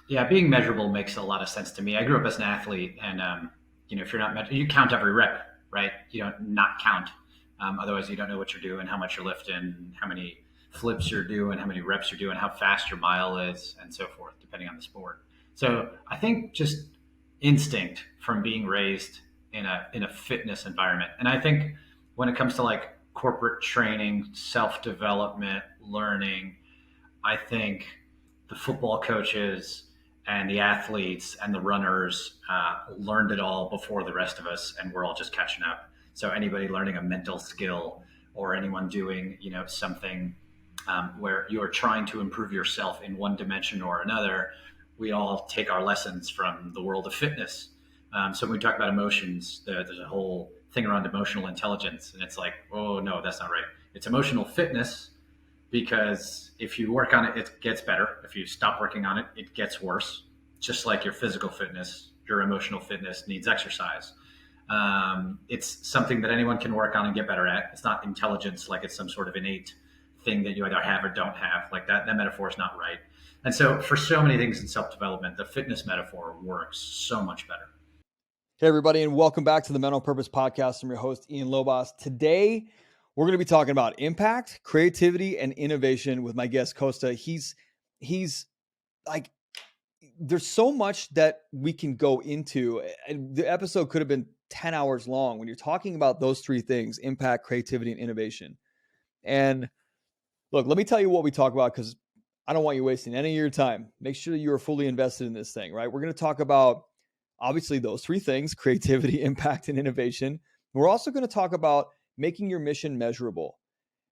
Yeah, being measurable makes a lot of sense to me. I grew up as an athlete, and if you're not you count every rep, right? You don't not count. Otherwise, you don't know what you're doing, how much you're lifting, how many flips you're doing, how many reps you're doing, how fast your mile is, and so forth, depending on the sport. So I think just instinct from being raised in a fitness environment, and I think when it comes to like corporate training, self development, learning, I think the football coaches and the athletes and the runners learned it all before the rest of us, and we're all just catching up. So anybody learning a mental skill or anyone doing, something where you are trying to improve yourself in one dimension or another, we all take our lessons from the world of fitness. So when we talk about emotions, there's a whole thing around emotional intelligence, and it's like, oh no, that's not right. It's emotional fitness because if you work on it, it gets better. If you stop working on it, it gets worse. Just like your physical fitness, your emotional fitness needs exercise. It's something that anyone can work on and get better at. It's not intelligence like it's some sort of innate thing that you either have or don't have. Like that metaphor is not right. And so, for so many things in self development, the fitness metaphor works so much better. Hey, everybody, and welcome back to the Mental Purpose Podcast. I'm your host, Ian Lobos. Today, we're going to be talking about impact, creativity, and innovation with my guest, Costa. He's like, there's so much that we can go into. And the episode could have been 10 hours long when you're talking about those three things: impact, creativity, and innovation. And look, let me tell you what we talk about, because I don't want you wasting any of your time. Make sure that you are fully invested in this thing, right? We're going to talk about obviously those three things: creativity, impact, and innovation. We're also going to talk about making your mission measurable.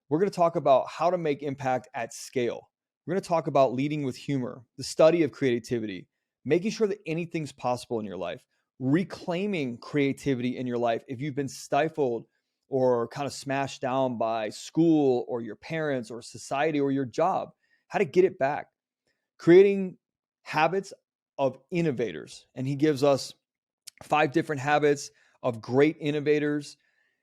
We're going to talk about how to make impact at scale. We're going to talk about leading with humor, the study of creativity, making sure that anything's possible in your life, reclaiming creativity in your life if you've been stifled or kind of smashed down by school or your parents or society or your job, how to get it back, creating habits of innovators. And he gives us 5 different habits of great innovators,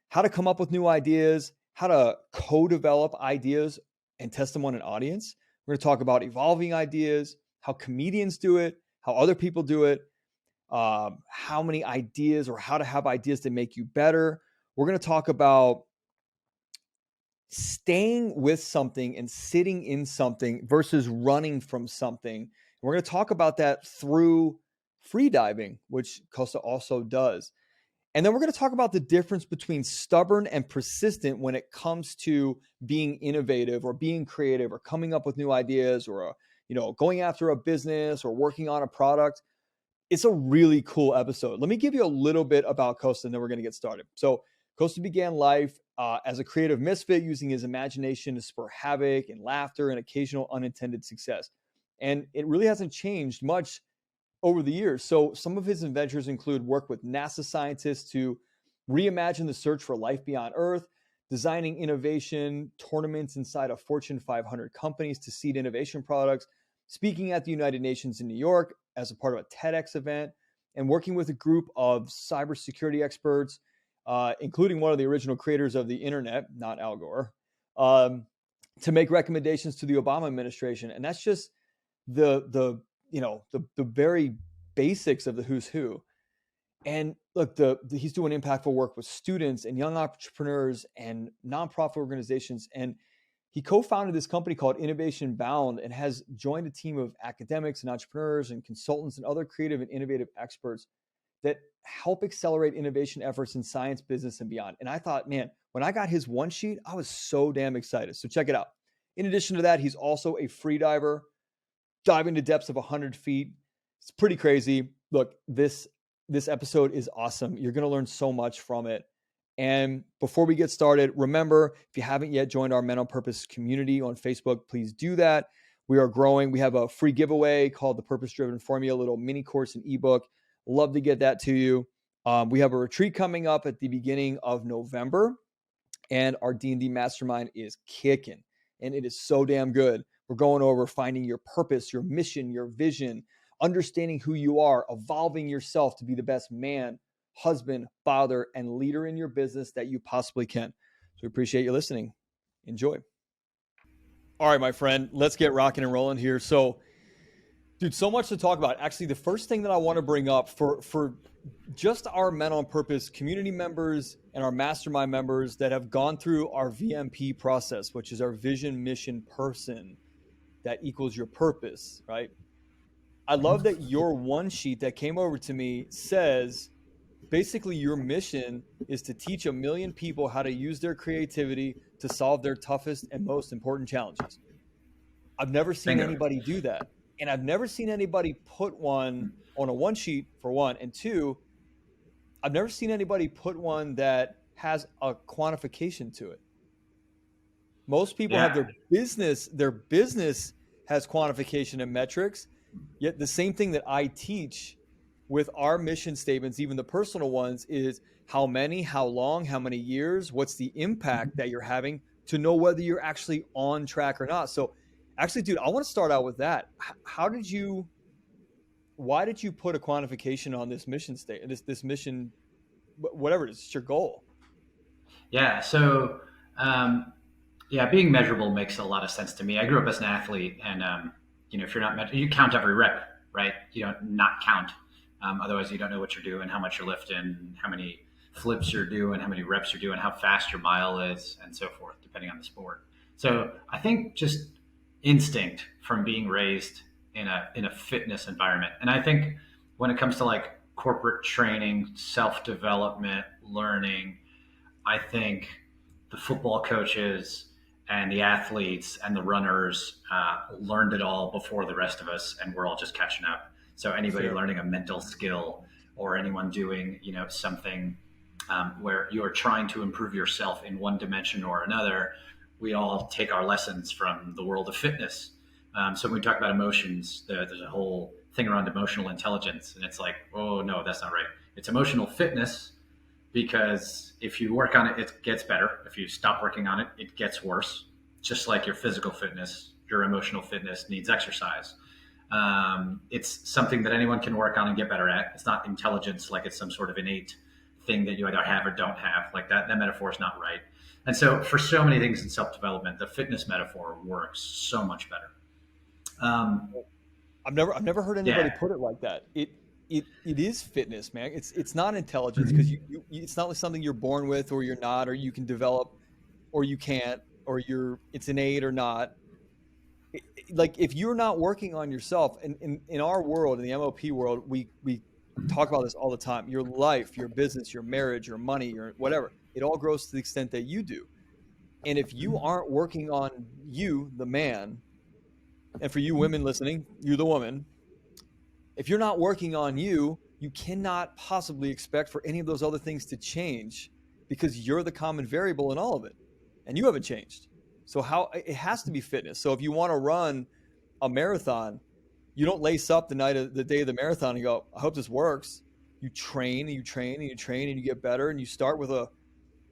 how to come up with new ideas, how to co-develop ideas and test them on an audience. We're going to talk about evolving ideas, how comedians do it, how other people do it, how many ideas or how to have ideas that make you better. We're going to talk about staying with something and sitting in something versus running from something. We're going to talk about that through free diving, which Costa also does. And then we're going to talk about the difference between stubborn and persistent when it comes to being innovative or being creative or coming up with new ideas or going after a business or working on a product. It's a really cool episode. Let me give you a little bit about Costa, and then we're going to get started. So Costa began life as a creative misfit, using his imagination to spur havoc and laughter and occasional unintended success. And it really hasn't changed much over the years. So some of his adventures include work with NASA scientists to reimagine the search for life beyond Earth, designing innovation tournaments inside of Fortune 500 companies to seed innovation products, speaking at the United Nations in New York as a part of a TEDx event, and working with a group of cybersecurity experts, including one of the original creators of the internet, not Al Gore, to make recommendations to the Obama administration. And that's just the very basics of the who's who. And look, he's doing impactful work with students and young entrepreneurs and nonprofit organizations. And he co-founded this company called Innovation Bound and has joined a team of academics and entrepreneurs and consultants and other creative and innovative experts that help accelerate innovation efforts in science, business, and beyond. And I thought, man, when I got his one sheet, I was so damn excited. So check it out. In addition to that, he's also a free diver, diving to depths of 100 feet. It's pretty crazy. Look, this episode is awesome. You're going to learn so much from it. And before we get started, remember, if you haven't yet joined our Mental Purpose community on Facebook, please do that. We are growing. We have a free giveaway called the Purpose Driven Formula, a little mini course and ebook. Love to get that to you. We have a retreat coming up at the beginning of November, and our D&D mastermind is kicking, and it is so damn good. We're going over finding your purpose, your mission, your vision, understanding who you are, evolving yourself to be the best man, husband, father, and leader in your business that you possibly can. So we appreciate you listening. Enjoy. All right, my friend, let's get rocking and rolling here. So Dude, so much to talk about. Actually, the first thing that I want to bring up for just our Men on Purpose community members and our mastermind members that have gone through our VMP process, which is our vision, mission, person that equals your purpose, right? I love that your one sheet that came over to me says basically your mission is to teach 1 million people how to use their creativity to solve their toughest and most important challenges. I've never seen Bingo. anybody do that. And I've never seen anybody put one on a one sheet, for one. And two, I've never seen anybody put one that has a quantification to it. Most people have Yeah. their business has quantification and metrics. Yet the same thing that I teach with our mission statements, even the personal ones, is how many, how long, how many years, what's the impact that you're having to know whether you're actually on track or not. So actually, dude, I want to start out with that. Why did you put a quantification on this mission state, this mission, whatever it is, it's your goal? Yeah. So, yeah, being measurable makes a lot of sense to me. I grew up as an athlete, and if you're not you count every rep, right? You don't not count. Otherwise, you don't know what you're doing, how much you're lifting, how many flips you're doing, how many reps you're doing, how fast your mile is, and so forth, depending on the sport. So I think just instinct from being raised in a fitness environment, and I think when it comes to like corporate training, self development, learning, I think the football coaches and the athletes and the runners learned it all before the rest of us, and we're all just catching up. So anybody Fair. learning a mental skill or anyone doing, something where you're trying to improve yourself in one dimension or another, we all take our lessons from the world of fitness. So when we talk about emotions, there's a whole thing around emotional intelligence, and it's like, oh no, that's not right. It's emotional fitness because if you work on it, it gets better. If you stop working on it, it gets worse. Just like your physical fitness, your emotional fitness needs exercise. It's something that anyone can work on and get better at. It's not intelligence like it's some sort of innate thing that you either have or don't have. Like that metaphor is not right. And so for so many things in self-development, the fitness metaphor works so much better. Um, I've never heard anybody yeah. put it like that. It is fitness, man. It's not intelligence because it's not like something you're born with or you're not, or you can develop or you can't, or it's innate or not. Like if you're not working on yourself, and in our world, in the MOP world, we talk about this all the time. Your life, your business, your marriage, your money, your whatever, it all grows to the extent that you do. And if you aren't working on you, the man, and for you women listening, you the woman, if you're not working on you, you cannot possibly expect for any of those other things to change because you're the common variable in all of it. And you haven't changed. So how it has to be fitness. So if you want to run a marathon, you don't lace up the day of the marathon and go, I hope this works. You train and you train and you train and you get better, and you start with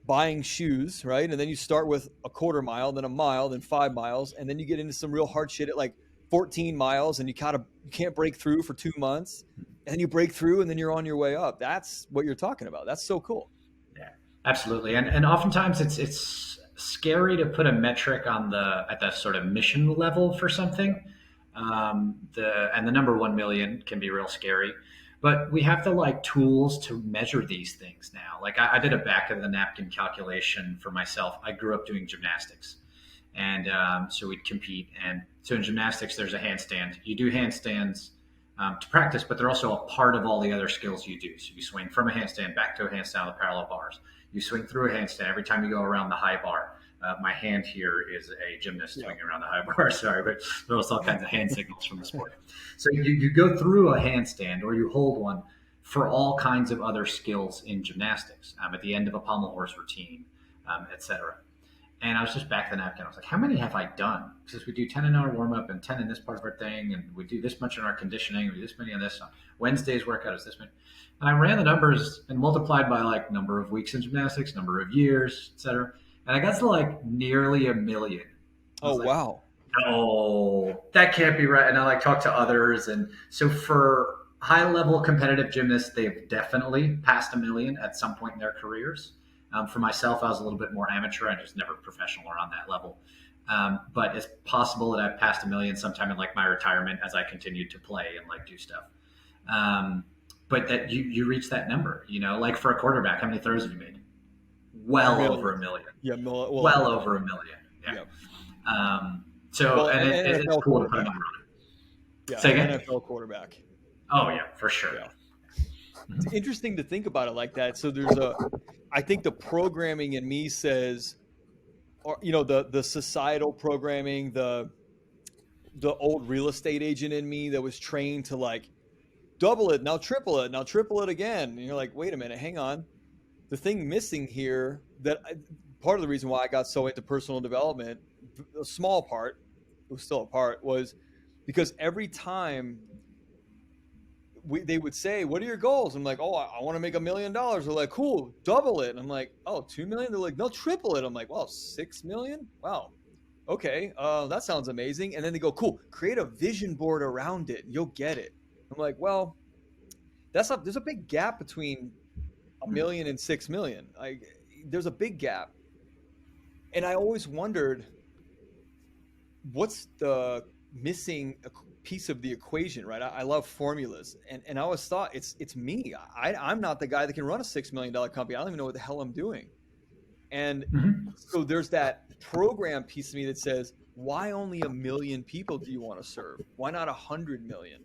buying shoes, right? And then you start with a quarter mile, then a mile, then 5 miles, and then you get into some real hard shit at like 14 miles, and you can't break through for 2 months, and then you break through, and then you're on your way up. That's what you're talking about. That's so cool. Yeah, absolutely. And oftentimes it's scary to put a metric on at the sort of mission level for something. The number 1 million can be real scary, but we have the like tools to measure these things now. Like I did a back of the napkin calculation for myself. I grew up doing gymnastics, and so we'd compete. And so in gymnastics, there's a handstand. You do handstands to practice, but they're also a part of all the other skills you do. So you swing from a handstand back to a handstand on the parallel bars. You swing through a handstand every time you go around the high bar. My hand here is a gymnast swinging around the high bar. Sorry, but there's all kinds of hand signals from the sport. So you go through a handstand or you hold one for all kinds of other skills in gymnastics at the end of a pommel horse routine, etc. And I was just back the napkin. I was like, how many have I done? Because we do 10 in our warm up and 10 in this part of our thing. And we do this much in our conditioning. We do this many on this. On Wednesday's workout is this many. And I ran the numbers and multiplied by like number of weeks in gymnastics, number of years, etc. And I got to like nearly 1 million. I Oh, was like, wow. no, that can't be right. And I like talked to others. And so for high level competitive gymnasts, they've definitely passed 1 million at some point in their careers. For myself, I was a little bit more amateur. I just never professional or on that level. But it's possible that I've passed a million sometime in like my retirement as I continue to play and like do stuff. But that you reach that number, like for a quarterback, how many throws have you made? Well over a Millions. million. Yeah, well, Well over a million. Yeah. yeah. So, Well, and an it's NFL cool to put a quarterback. number on it. Yeah, Say an again? NFL quarterback. Oh yeah, for sure. Yeah. It's Mhm. interesting to think about it like that. So I think the programming in me says, or the societal programming, the old real estate agent in me that was trained to like double it, now triple it again. And you're like, wait a minute, hang on. The thing missing here part of the reason why I got so into personal development, a small part, it was still a part, was because every time they would say, "What are your goals?" I'm like, "Oh, I want to make $1 million." They're like, "Cool, double it." And I'm like, "Oh, 2 million." They're like, "No, triple it." I'm like, "Wow, 6 million? Wow, okay, that sounds amazing." And then they go, "Cool, create a vision board around it. You'll get it." I'm like, "Well, there's a big gap between a million and 6 million. There's a big gap." And I always wondered, what's the missing piece of the equation, right? I love formulas, and I always thought it's me. I'm not the guy that can run a $6 million company. I don't even know what the hell I'm doing. And Mhm. so there's that program piece of me that says, why only a million people do you want to serve? Why not 100 million?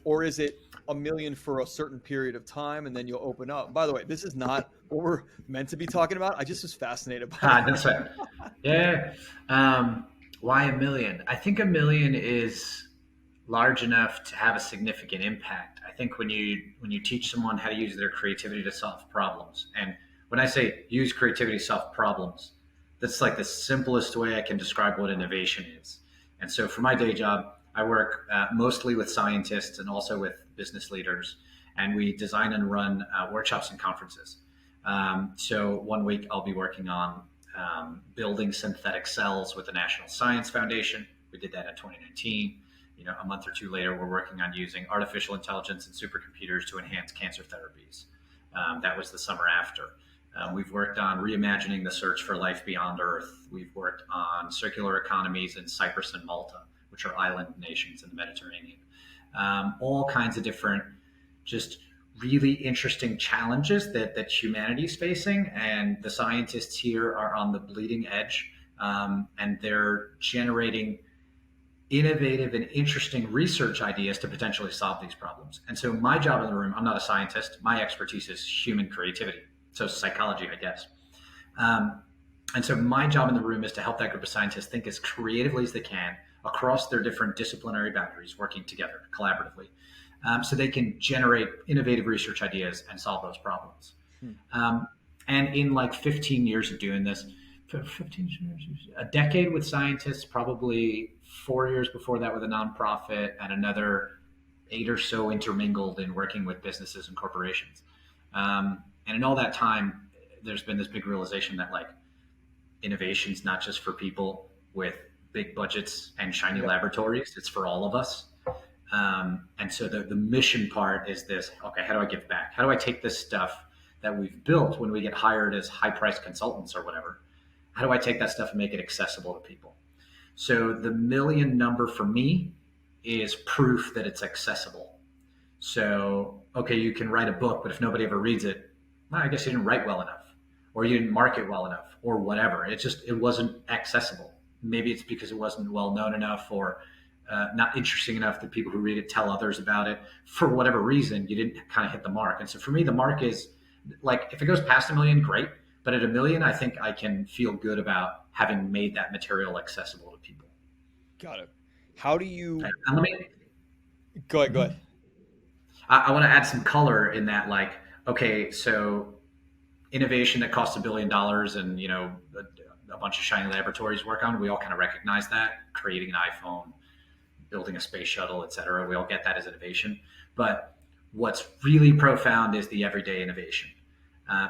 Or is it a million for a certain period of time and then you'll open up? By the way, this is not what we're meant to be talking about. I just was fascinated by That's that. right. Yeah. Why a million? I think a million is large enough to have a significant impact. I think when you teach someone how to use their creativity to solve problems, and when I say use creativity to solve problems, that's like the simplest way I can describe what innovation is. And so for my day job, I work mostly with scientists and also with business leaders, and we design and run workshops and conferences. So one week I'll be working on building synthetic cells with the National Science Foundation. We did that in 2019. A month or two later, we're working on using artificial intelligence and supercomputers to enhance cancer therapies. That was the summer after. We've worked on reimagining the search for life beyond Earth. We've worked on circular economies in Cyprus and Malta, which are island nations in the Mediterranean. All kinds of different, just really interesting challenges that humanity is facing, and the scientists here are on the bleeding edge, and they're generating innovative and interesting research ideas to potentially solve these problems. And so my job in the room, I'm not a scientist. My expertise is human creativity. So psychology, I guess. Um, and so my job in the room is to help that group of scientists think as creatively as they can across their different disciplinary boundaries, working together collaboratively, so they can generate innovative research ideas and solve those problems. Hmm. And in like 15 years of doing this, 15 years, a decade with scientists, probably 4 years before that with a nonprofit, and another 8 or so intermingled in working with businesses and corporations. And in all that time, there's been this big realization that like innovation's not just for people with big budgets and shiny Yep. laboratories; it's for all of us. And so the mission part is this: okay, how do I give back? How do I take this stuff that we've built when we get hired as high priced consultants or whatever? How do I take that stuff and make it accessible to people? So the million number for me is proof that it's accessible. So, okay, you can write a book, but if nobody ever reads it, well, I guess you didn't write well enough, or you didn't market well enough, or whatever. It wasn't accessible. Maybe it's because it wasn't well known enough, or not interesting enough that people who read it tell others about it. For whatever reason, you didn't kind of hit the mark. And so for me, the mark is like if it goes past a million, great. But at a million, I think I can feel good about having made that material accessible to people. Got it. How do you And let me go ahead? Go ahead. I want to add some color in that, like, okay, so innovation that costs $1 billion and a bunch of shiny laboratories work on, we all kind of recognize that. Creating an iPhone, building a space shuttle, et cetera, we all get that as innovation. But what's really profound is the everyday innovation,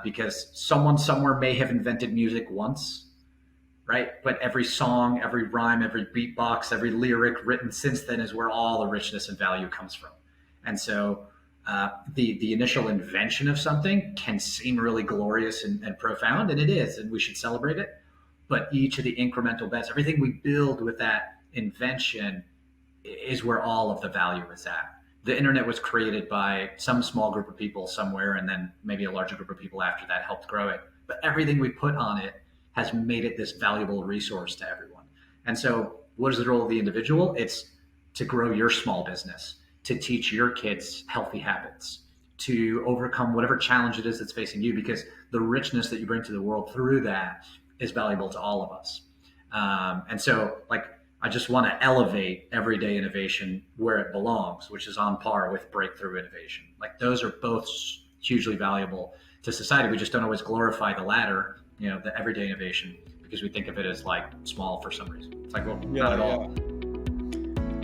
because someone somewhere may have invented music once, right? But every song, every rhyme, every beatbox, every lyric written since then is where all the richness and value comes from. And so the initial invention of something can seem really glorious and profound, and it is, and we should celebrate it. but each of the incremental bets, everything we build with that invention is where all of the value is at. The internet was created by some small group of people somewhere, and then maybe a larger group of people after that helped grow it. But everything we put on it has made it this valuable resource to everyone. And so, what is the role of the individual? It's to grow your small business, to teach your kids healthy habits, to overcome whatever challenge it is that's facing you, because the richness that you bring to the world through that is valuable to all of us. And so, like, I just want to elevate everyday innovation where it belongs, which is on par with breakthrough innovation. Like, those are both hugely valuable to society. We just don't always glorify the latter, the everyday innovation, because we think of it as like small for some reason. It's like, well, not at all.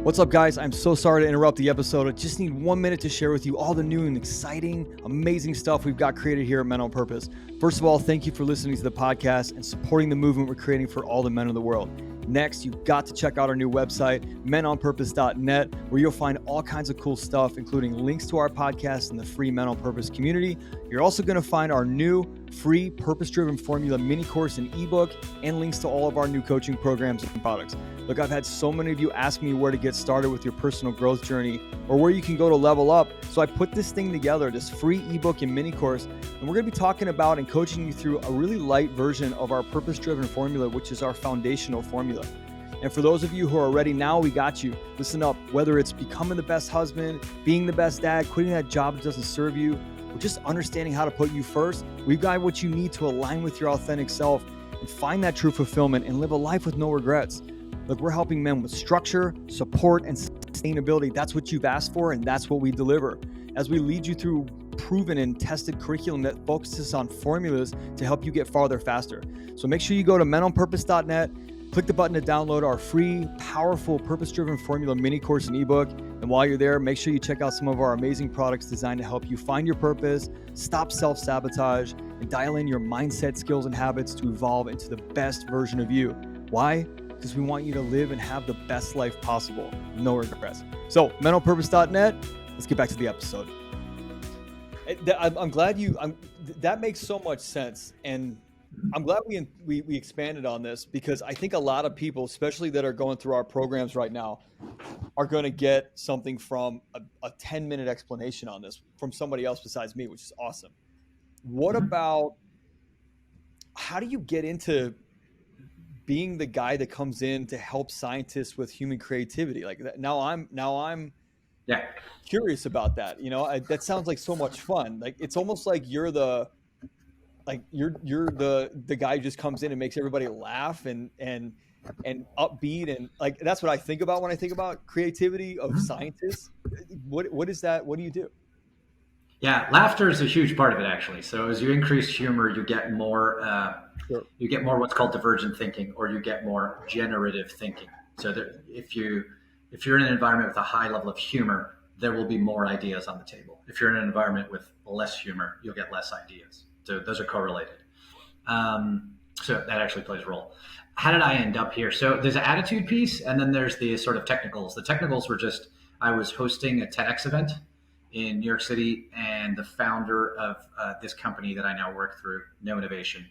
What's up, guys? I'm so sorry to interrupt the episode. I just need 1 minute to share with you all the new and exciting, amazing stuff we've got created here at Men on Purpose. First of all, thank you for listening to the podcast and supporting the movement we're creating for all the men in the world. Next, you've got to check out our new website, menonpurpose.net, where you'll find all kinds of cool stuff, including links to our podcast and the free Men on Purpose community. You're also going to find our new free purpose-driven formula mini course and ebook, and links to all of our new coaching programs and products. Look, I've had so many of you ask me where to get started with your personal growth journey or where you can go to level up. So I put this thing together, this free ebook and mini course, and we're going to be talking about and coaching you through a really light version of our purpose-driven formula, which is our foundational formula. And for those of you who are ready now, we got you. Listen up, whether it's becoming the best husband, being the best dad, quitting that job that doesn't serve you, or just understanding how to put you first, we've got what you need to align with your authentic self and find that true fulfillment and live a life with no regrets. Look, we're helping men with structure, support, and sustainability. That's what you've asked for, and that's what we deliver. As we lead you through proven and tested curriculum that focuses on formulas to help you get farther faster. So make sure you go to menonpurpose.net, click the button to download our free, powerful, purpose-driven formula mini course and ebook. And while you're there, make sure you check out some of our amazing products designed to help you find your purpose, stop self-sabotage, and dial in your mindset, skills, and habits to evolve into the best version of you. Why? Because we want you to live and have the best life possible. No regrets. So, menonpurpose.net, let's get back to the episode. I'm glad that makes so much sense. And I'm glad we expanded on this, because I think a lot of people, especially that are going through our programs right now, are going to get something from a 10-minute explanation on this from somebody else besides me, which is awesome. What about, how do you get into being the guy that comes in to help scientists with human creativity? Like that, now I'm curious about that. That sounds like so much fun. Like, it's almost like you're the guy who just comes in and makes everybody laugh and upbeat, and like, that's what I think about when I think about creativity of scientists. What is that? What do you do? Yeah, laughter is a huge part of it, actually. So as you increase humor, you get more you get more what's called divergent thinking, or you get more generative thinking. So if you're in an environment with a high level of humor, there will be more ideas on the table. If you're in an environment with less humor, you'll get less ideas. So those are correlated. So that actually plays a role. How did I end up here? So there's an attitude piece, and then there's the sort of technicals. The technicals were just, I was hosting a TEDx event in New York City, and the founder of this company that I now work through, No Innovation,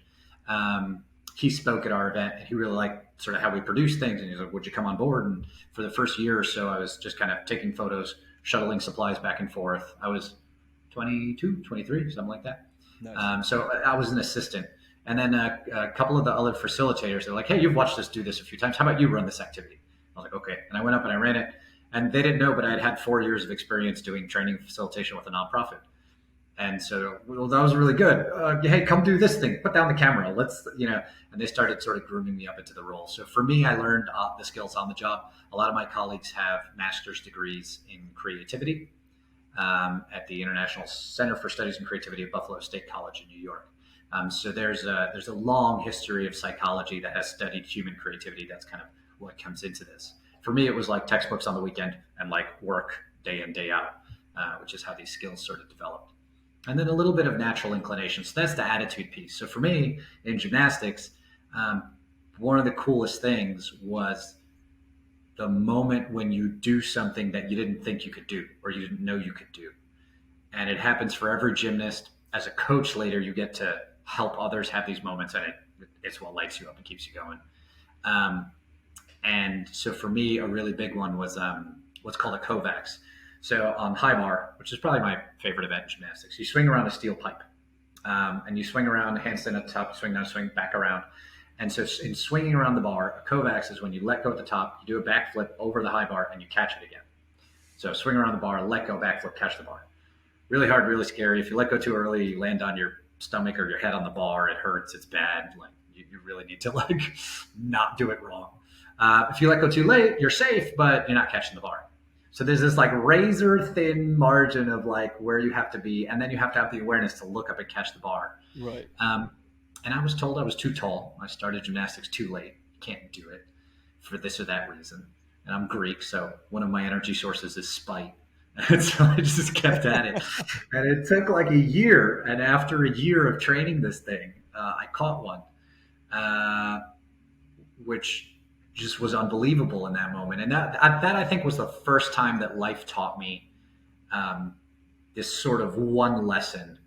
he spoke at our event, and he really liked sort of how we produce things. And he's like, would you come on board? And for the first year or so, I was just kind of taking photos, shuttling supplies back and forth. I was 22, 23, something like that. Nice. So I was an assistant. And then a couple of the other facilitators, they're like, hey, you've watched us do this a few times. How about you run this activity? I was like, okay. And I went up and I ran it. And they didn't know, but I had 4 years of experience doing training and facilitation with a nonprofit. And so, well, that was really good. Hey, come do this thing. Put down the camera. And they started sort of grooming me up into the role. So for me, I learned the skills on the job. A lot of my colleagues have master's degrees in creativity at the International Center for Studies in Creativity at Buffalo State College in New York. So there's a long history of psychology that has studied human creativity. That's kind of what comes into this. For me, it was like textbooks on the weekend and like work day in, day out, which is how these skills sort of developed. And then a little bit of natural inclination. So that's the attitude piece. So for me in gymnastics, one of the coolest things was the moment when you do something that you didn't think you could do, or you didn't know you could do. And it happens for every gymnast. As a coach later, you get to help others have these moments, and it's what lights you up and keeps you going. Um, and so for me, a really big one was what's called a Kovacs. So on high bar, which is probably my favorite event in gymnastics, you swing around a steel pipe, and you swing around, handstand at the top, swing down, swing back around. And so in swinging around the bar, a Kovacs is when you let go at the top, you do a backflip over the high bar, and you catch it again. So swing around the bar, let go, backflip, catch the bar. Really hard, really scary. If you let go too early, you land on your stomach or your head on the bar. It hurts. It's bad. Like you really need to not do it wrong. If you let go too late, you're safe, but you're not catching the bar. So there's this razor thin margin of where you have to be, and then you have to have the awareness to look up and catch the bar. Right. And I was told I was too tall. I started gymnastics too late. Can't do it for this or that reason. And I'm Greek, so one of my energy sources is spite. And so I just kept at it. And it took a year. And after a year of training this thing, I caught one, which just was unbelievable in that moment. And that I think was the first time that life taught me this sort of one lesson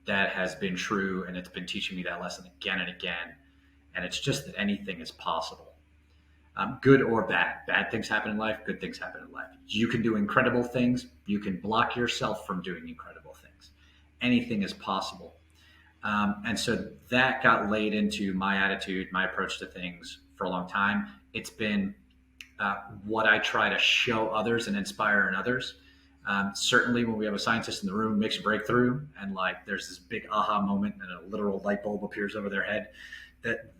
that has been true, and it's been teaching me that lesson again and again. And it's just that anything is possible, good or bad. Bad things happen in life, good things happen in life. You can do incredible things. You can block yourself from doing incredible things. Anything is possible. And so that got laid into my attitude, my approach to things for a long time. It's been what I try to show others and inspire in others. Certainly when we have a scientist in the room who makes a breakthrough and there's this big aha moment and a literal light bulb appears over their head,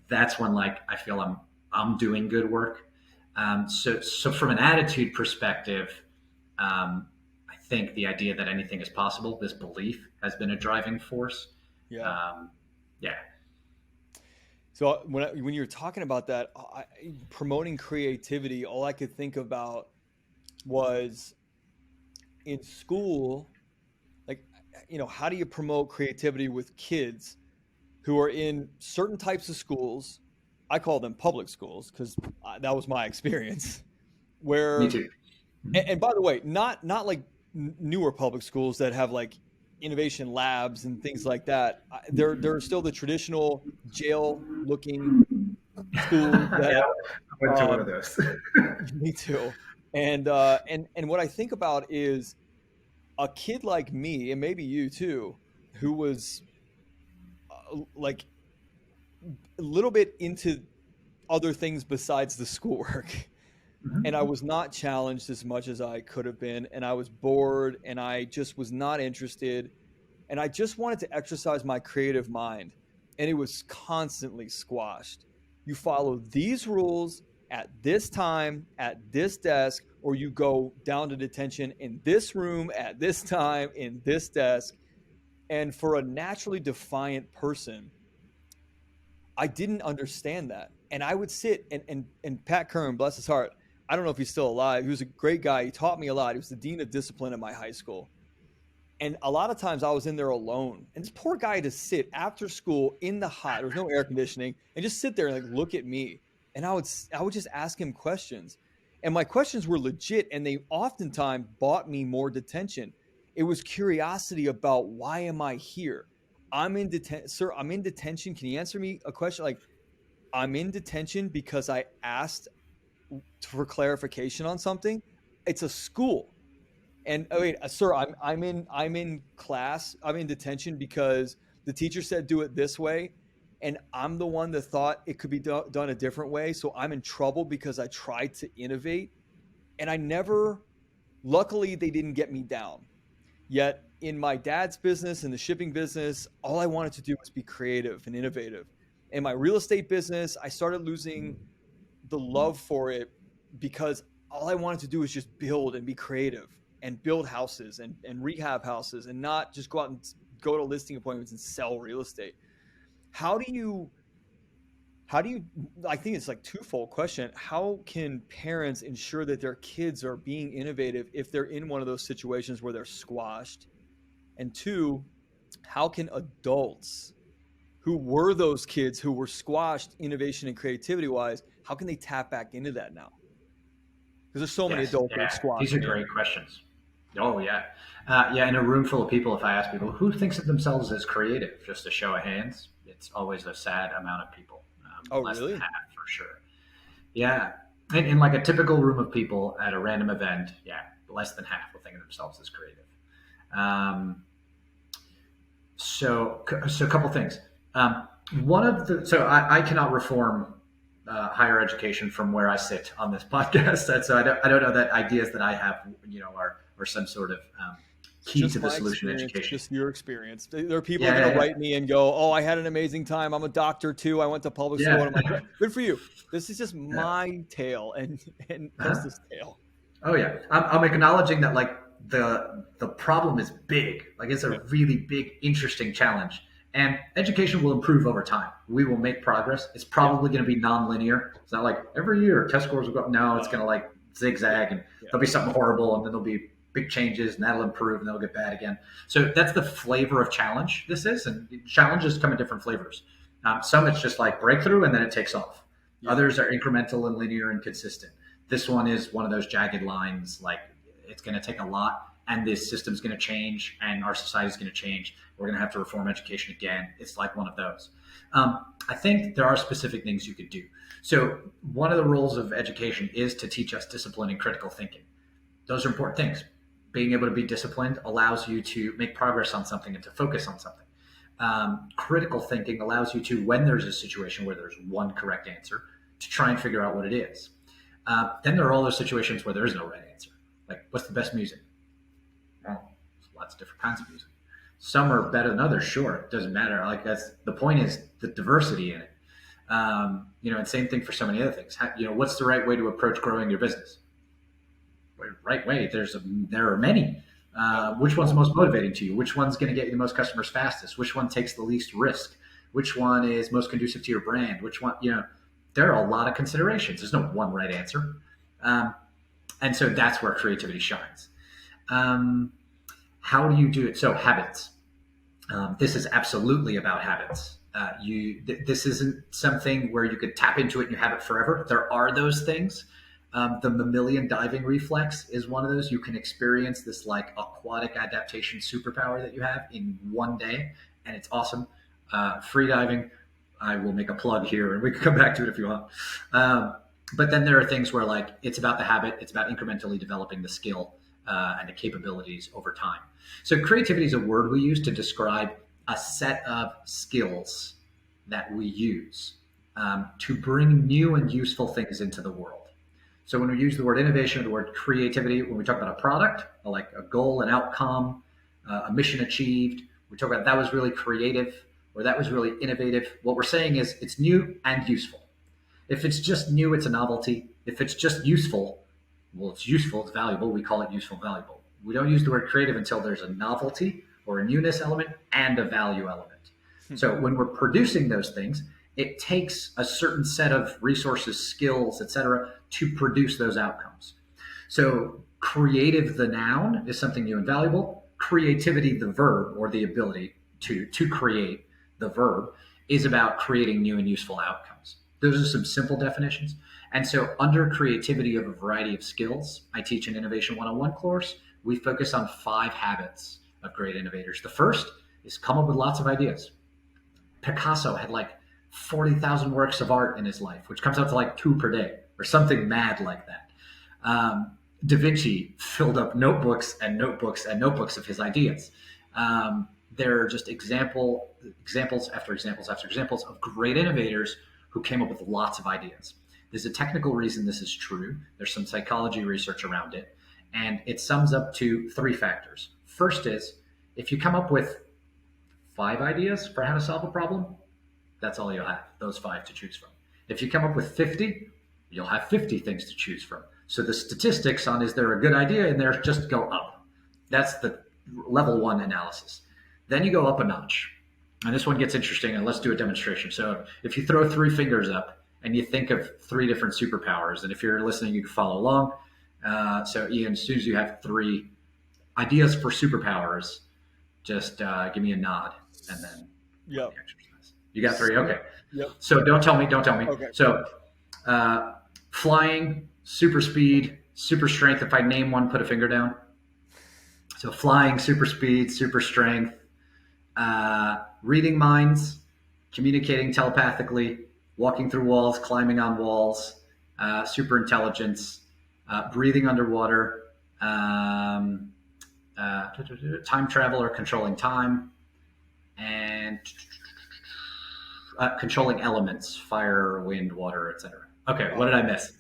that's when I feel I'm doing good work. So from an attitude perspective, I think the idea that anything is possible, this belief, has been a driving force. Yeah. Yeah. So when you're talking about that, promoting creativity, all I could think about was in school, how do you promote creativity with kids who are in certain types of schools? I call them public schools because that was my experience. Where, Me too. And by the way, not newer public schools that have innovation labs and things like that. They're still the traditional jail-looking schools. Yeah, I went to one of those. Me too. And what I think about is a kid like me, and maybe you too, who was a little bit into other things besides the schoolwork. Mm-hmm. And I was not challenged as much as I could have been. And I was bored and I just was not interested. And I just wanted to exercise my creative mind. And it was constantly squashed. You follow these rules at this time, at this desk, or you go down to detention in this room at this time, in this desk. And for a naturally defiant person, I didn't understand that. And I would sit and Pat Curran, bless his heart, I don't know if he's still alive. He was a great guy. He taught me a lot. He was the dean of discipline at my high school. And a lot of times I was in there alone. And this poor guy to sit after school in the hot, there was no air conditioning, and just sit there and look at me. And I would just ask him questions. And my questions were legit, and they oftentimes bought me more detention. It was curiosity about, why am I here? I'm in detention. Sir, I'm in detention. Can you answer me a question? I'm in detention because I asked for clarification on something. It's a school. And wait, sir, I'm in class. I'm in detention because the teacher said do it this way, and I'm the one that thought it could be done a different way. So I'm in trouble because I tried to innovate, and luckily they didn't get me down. Yet in my dad's business, in the shipping business, all I wanted to do was be creative and innovative. In my real estate business, I started losing the love for it because all I wanted to do was just build and be creative and build houses and rehab houses and not just go out and go to listing appointments and sell real estate. How do you, I think it's twofold question. How can parents ensure that their kids are being innovative if they're in one of those situations where they're squashed? And two, how can adults who were those kids who were squashed innovation and creativity wise, how can they tap back into that now? Because there's so many adults that are squashed. These are great questions. Oh yeah, yeah. In a room full of people, if I ask people who thinks of themselves as creative, just a show of hands, it's always a sad amount of people, Oh, less than really? half for sure. Yeah, in like a typical room of people at a random event, yeah, less than half will think of themselves as creative. Um, so a couple things. One of the so I cannot reform higher education from where I sit on this podcast, and so I don't know that ideas that I have, are some sort of It's key to just the my solution in experience, education. just your experience. There are people who Yeah, are going to yeah, write me and go, "Oh, I had an amazing time. I'm a doctor too. I went to public school." And I'm yeah, like, "Good for you." This is just yeah. my tale and Uh-huh. Costa's tale. Oh yeah, I'm acknowledging that like the problem is big. Like it's a Yeah, really big, interesting challenge, and education will improve over time. We will make progress. It's yeah, probably going to be nonlinear. It's not like every year test scores will go up. No, it's going to like yeah, zigzag, and yeah, there'll be something horrible, and then there'll be big changes, and that'll improve, and that'll get bad again. So that's the flavor of challenge. This is, and challenges come in different flavors. Some it's just like breakthrough, and then it takes off. yeah. Others are incremental and linear and consistent. This one is one of those jagged lines, like it's going to take a lot, and this system's going to change, and our society's going to change. We're going to have to reform education again. It's like one of those. I think there are specific things you could do. So, one of the roles of education is to teach us discipline and critical thinking. Those are important things. Being able to be disciplined allows you to make progress on something and to focus on something. Critical thinking allows you to, when there's a situation where there's one correct answer, to try and figure out what it is. Then there are all those situations where there is no right answer. Like, what's the best music? Well, there's lots of different kinds of music. Some are better than others. Sure, it doesn't matter. Like that's the point is the diversity in it. And same thing for so many other things. What's the right way to approach growing your business? Right way. There are many. Which one's most motivating to you? Which one's going to get you the most customers fastest? Which one takes the least risk? Which one is most conducive to your brand? Which one, there are a lot of considerations. There's no one right answer. And so that's where creativity shines. How do you do it? So habits. This is absolutely about habits. This isn't something where you could tap into it and you have it forever. There are those things. The mammalian diving reflex is one of those. You can experience this like aquatic adaptation superpower that you have in one day, and it's awesome. Free diving, I will make a plug here, and we can come back to it if you want. But then there are things where like it's about the habit, it's about incrementally developing the skill and the capabilities over time. So creativity is a word we use to describe a set of skills that we use to bring new and useful things into the world. So when we use the word innovation or the word creativity, when we talk about a product, like a goal, an outcome, a mission achieved, we talk about that was really creative or that was really innovative. What we're saying is it's new and useful. If it's just new, it's a novelty. If it's just useful, well, it's useful, it's valuable. We call it useful, valuable. We don't use the word creative until there's a novelty or a newness element and a value element. So when we're producing those things, it takes a certain set of resources, skills, etc., to produce those outcomes. So creative, the noun, is something new and valuable. Creativity, the verb, or the ability to create, the verb, is about creating new and useful outcomes. Those are some simple definitions. And so under creativity of a variety of skills, I teach an Innovation 101 course. We focus on 5 habits of great innovators. The first is come up with lots of ideas. Picasso had like 40,000 works of art in his life, which comes out to like 2 per day or something mad like that. Da Vinci filled up notebooks and notebooks and notebooks of his ideas. There are just examples after examples after examples of great innovators who came up with lots of ideas. There's a technical reason this is true. There's some psychology research around it. And it sums up to 3 factors. First is if you come up with 5 ideas for how to solve a problem, that's all you'll have, those 5 to choose from. If you come up with 50, you'll have 50 things to choose from. So the statistics on is there a good idea in there just go up. That's the level 1 analysis. Then you go up a notch. And this one gets interesting, and let's do a demonstration. So if you throw 3 fingers up and you think of 3 different superpowers, and if you're listening, you can follow along. So Ian, as soon as you have 3 ideas for superpowers, just give me a nod, and then Yep. the exercise. You got 3? Okay. Yep. So don't tell me. Okay. So flying, super speed, super strength. If I name one, put a finger down. So flying, super speed, super strength, reading minds, communicating telepathically, walking through walls, climbing on walls, super intelligence, breathing underwater, um, time travel or controlling time, and controlling elements, fire, wind, water, etc. Okay, what did I miss?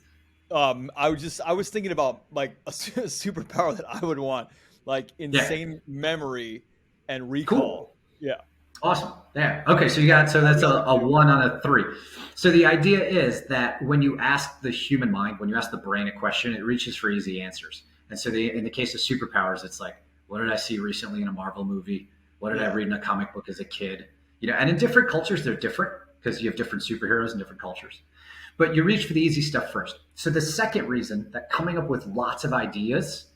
I was thinking about like a superpower that I would want, like Yeah, insane memory and cool. recall. Yeah. Awesome. Yeah. Okay. So you And got, so all that's the other a two. one on a three. So the idea is that when you ask the human mind, when you ask the brain a question, it reaches for easy answers. And so in the case of superpowers, it's like, what did I see recently in a Marvel movie? What did I Yeah. read in a comic book as a kid? And in different cultures, they're different because you have different superheroes in different cultures. But you reach for the easy stuff first. So the second reason that coming up with lots of ideas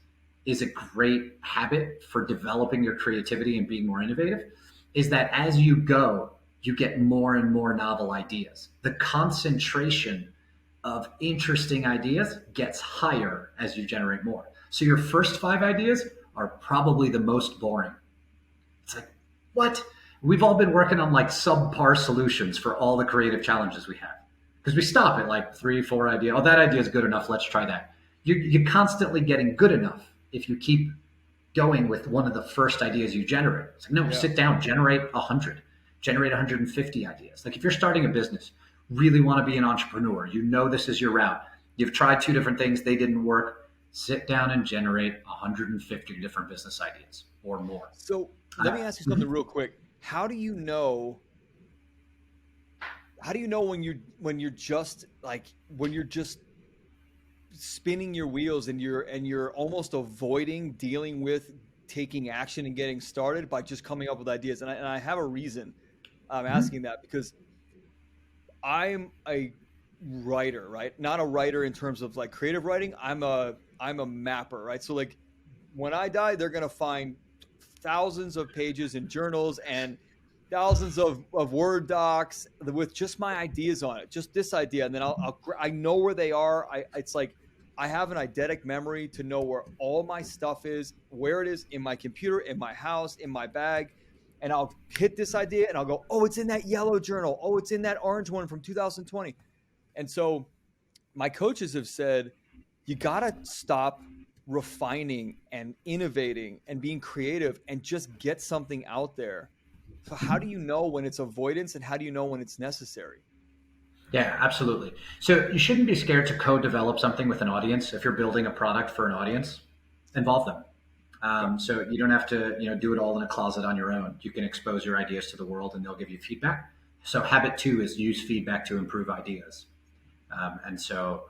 is a great habit for developing your creativity and being more innovative is that as you go, you get more and more novel ideas. The concentration of interesting ideas gets higher as you generate more. So your first five ideas are probably the most boring. It's like, what? We've all been working on like subpar solutions for all the creative challenges we have because we stop at like three, four ideas. Oh, that idea is good enough. Let's try that. You're constantly getting good enough if you keep going with one of the first ideas you generate. It's like, no, Yeah. sit down, generate 100, generate 150 ideas. Like if you're starting a business, really want to be an entrepreneur, this is your route. You've tried two different things, they didn't work. Sit down and generate 150 different business ideas or more. So let me ask you something real quick. How do you know when you're just spinning your wheels and you're almost avoiding dealing with taking action and getting started by just coming up with ideas? And I have a reason I'm asking that because I'm a writer, right? Not a writer in terms of like creative writing. I'm a mapper, right? So like when I die, they're gonna find thousands of pages in journals and thousands of Word docs with just my ideas on it, just this idea, and then I know where they are. It's like I have an eidetic memory to know where all my stuff is, where it is in my computer, in my house, in my bag, and I'll hit this idea and I'll go, oh, it's in that yellow journal. Oh, it's in that orange one from 2020. And so my coaches have said, you got to stop refining and innovating and being creative and just get something out there. So how do you know when it's avoidance and how do you know when it's necessary? Yeah, absolutely. So you shouldn't be scared to co-develop something with an audience. If you're building a product for an audience, involve them. Okay. So you don't have to, do it all in a closet on your own. You can expose your ideas to the world, and they'll give you feedback. So habit two is use feedback to improve ideas. And so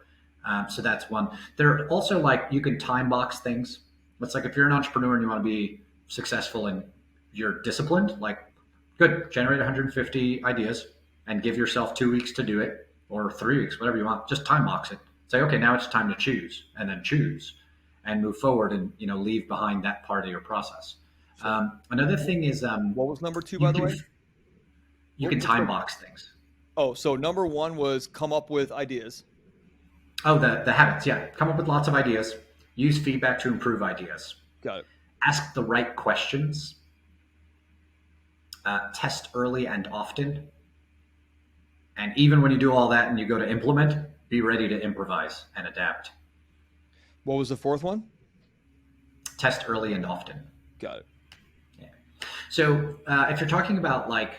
that's one. There are also like you can time box things. It's like if you're an entrepreneur and you want to be successful and you're disciplined, like good, generate 150 ideas and give yourself 2 weeks to do it or 3 weeks, whatever you want. Just time box it. Say, okay, now it's time to choose, and then choose and move forward and leave behind that part of your process. Sure. Another thing is What was number two, by you the can way? you can Which time one? box things. Oh, so number one was come up with ideas. Oh, the habits. Yeah, come up with lots of ideas. Use feedback to improve ideas. Got it. Ask the right questions. Test early and often. And even when you do all that and you go to implement, be ready to improvise and adapt. What was the fourth one? Test early and often. Got it. Yeah. So if you're talking about like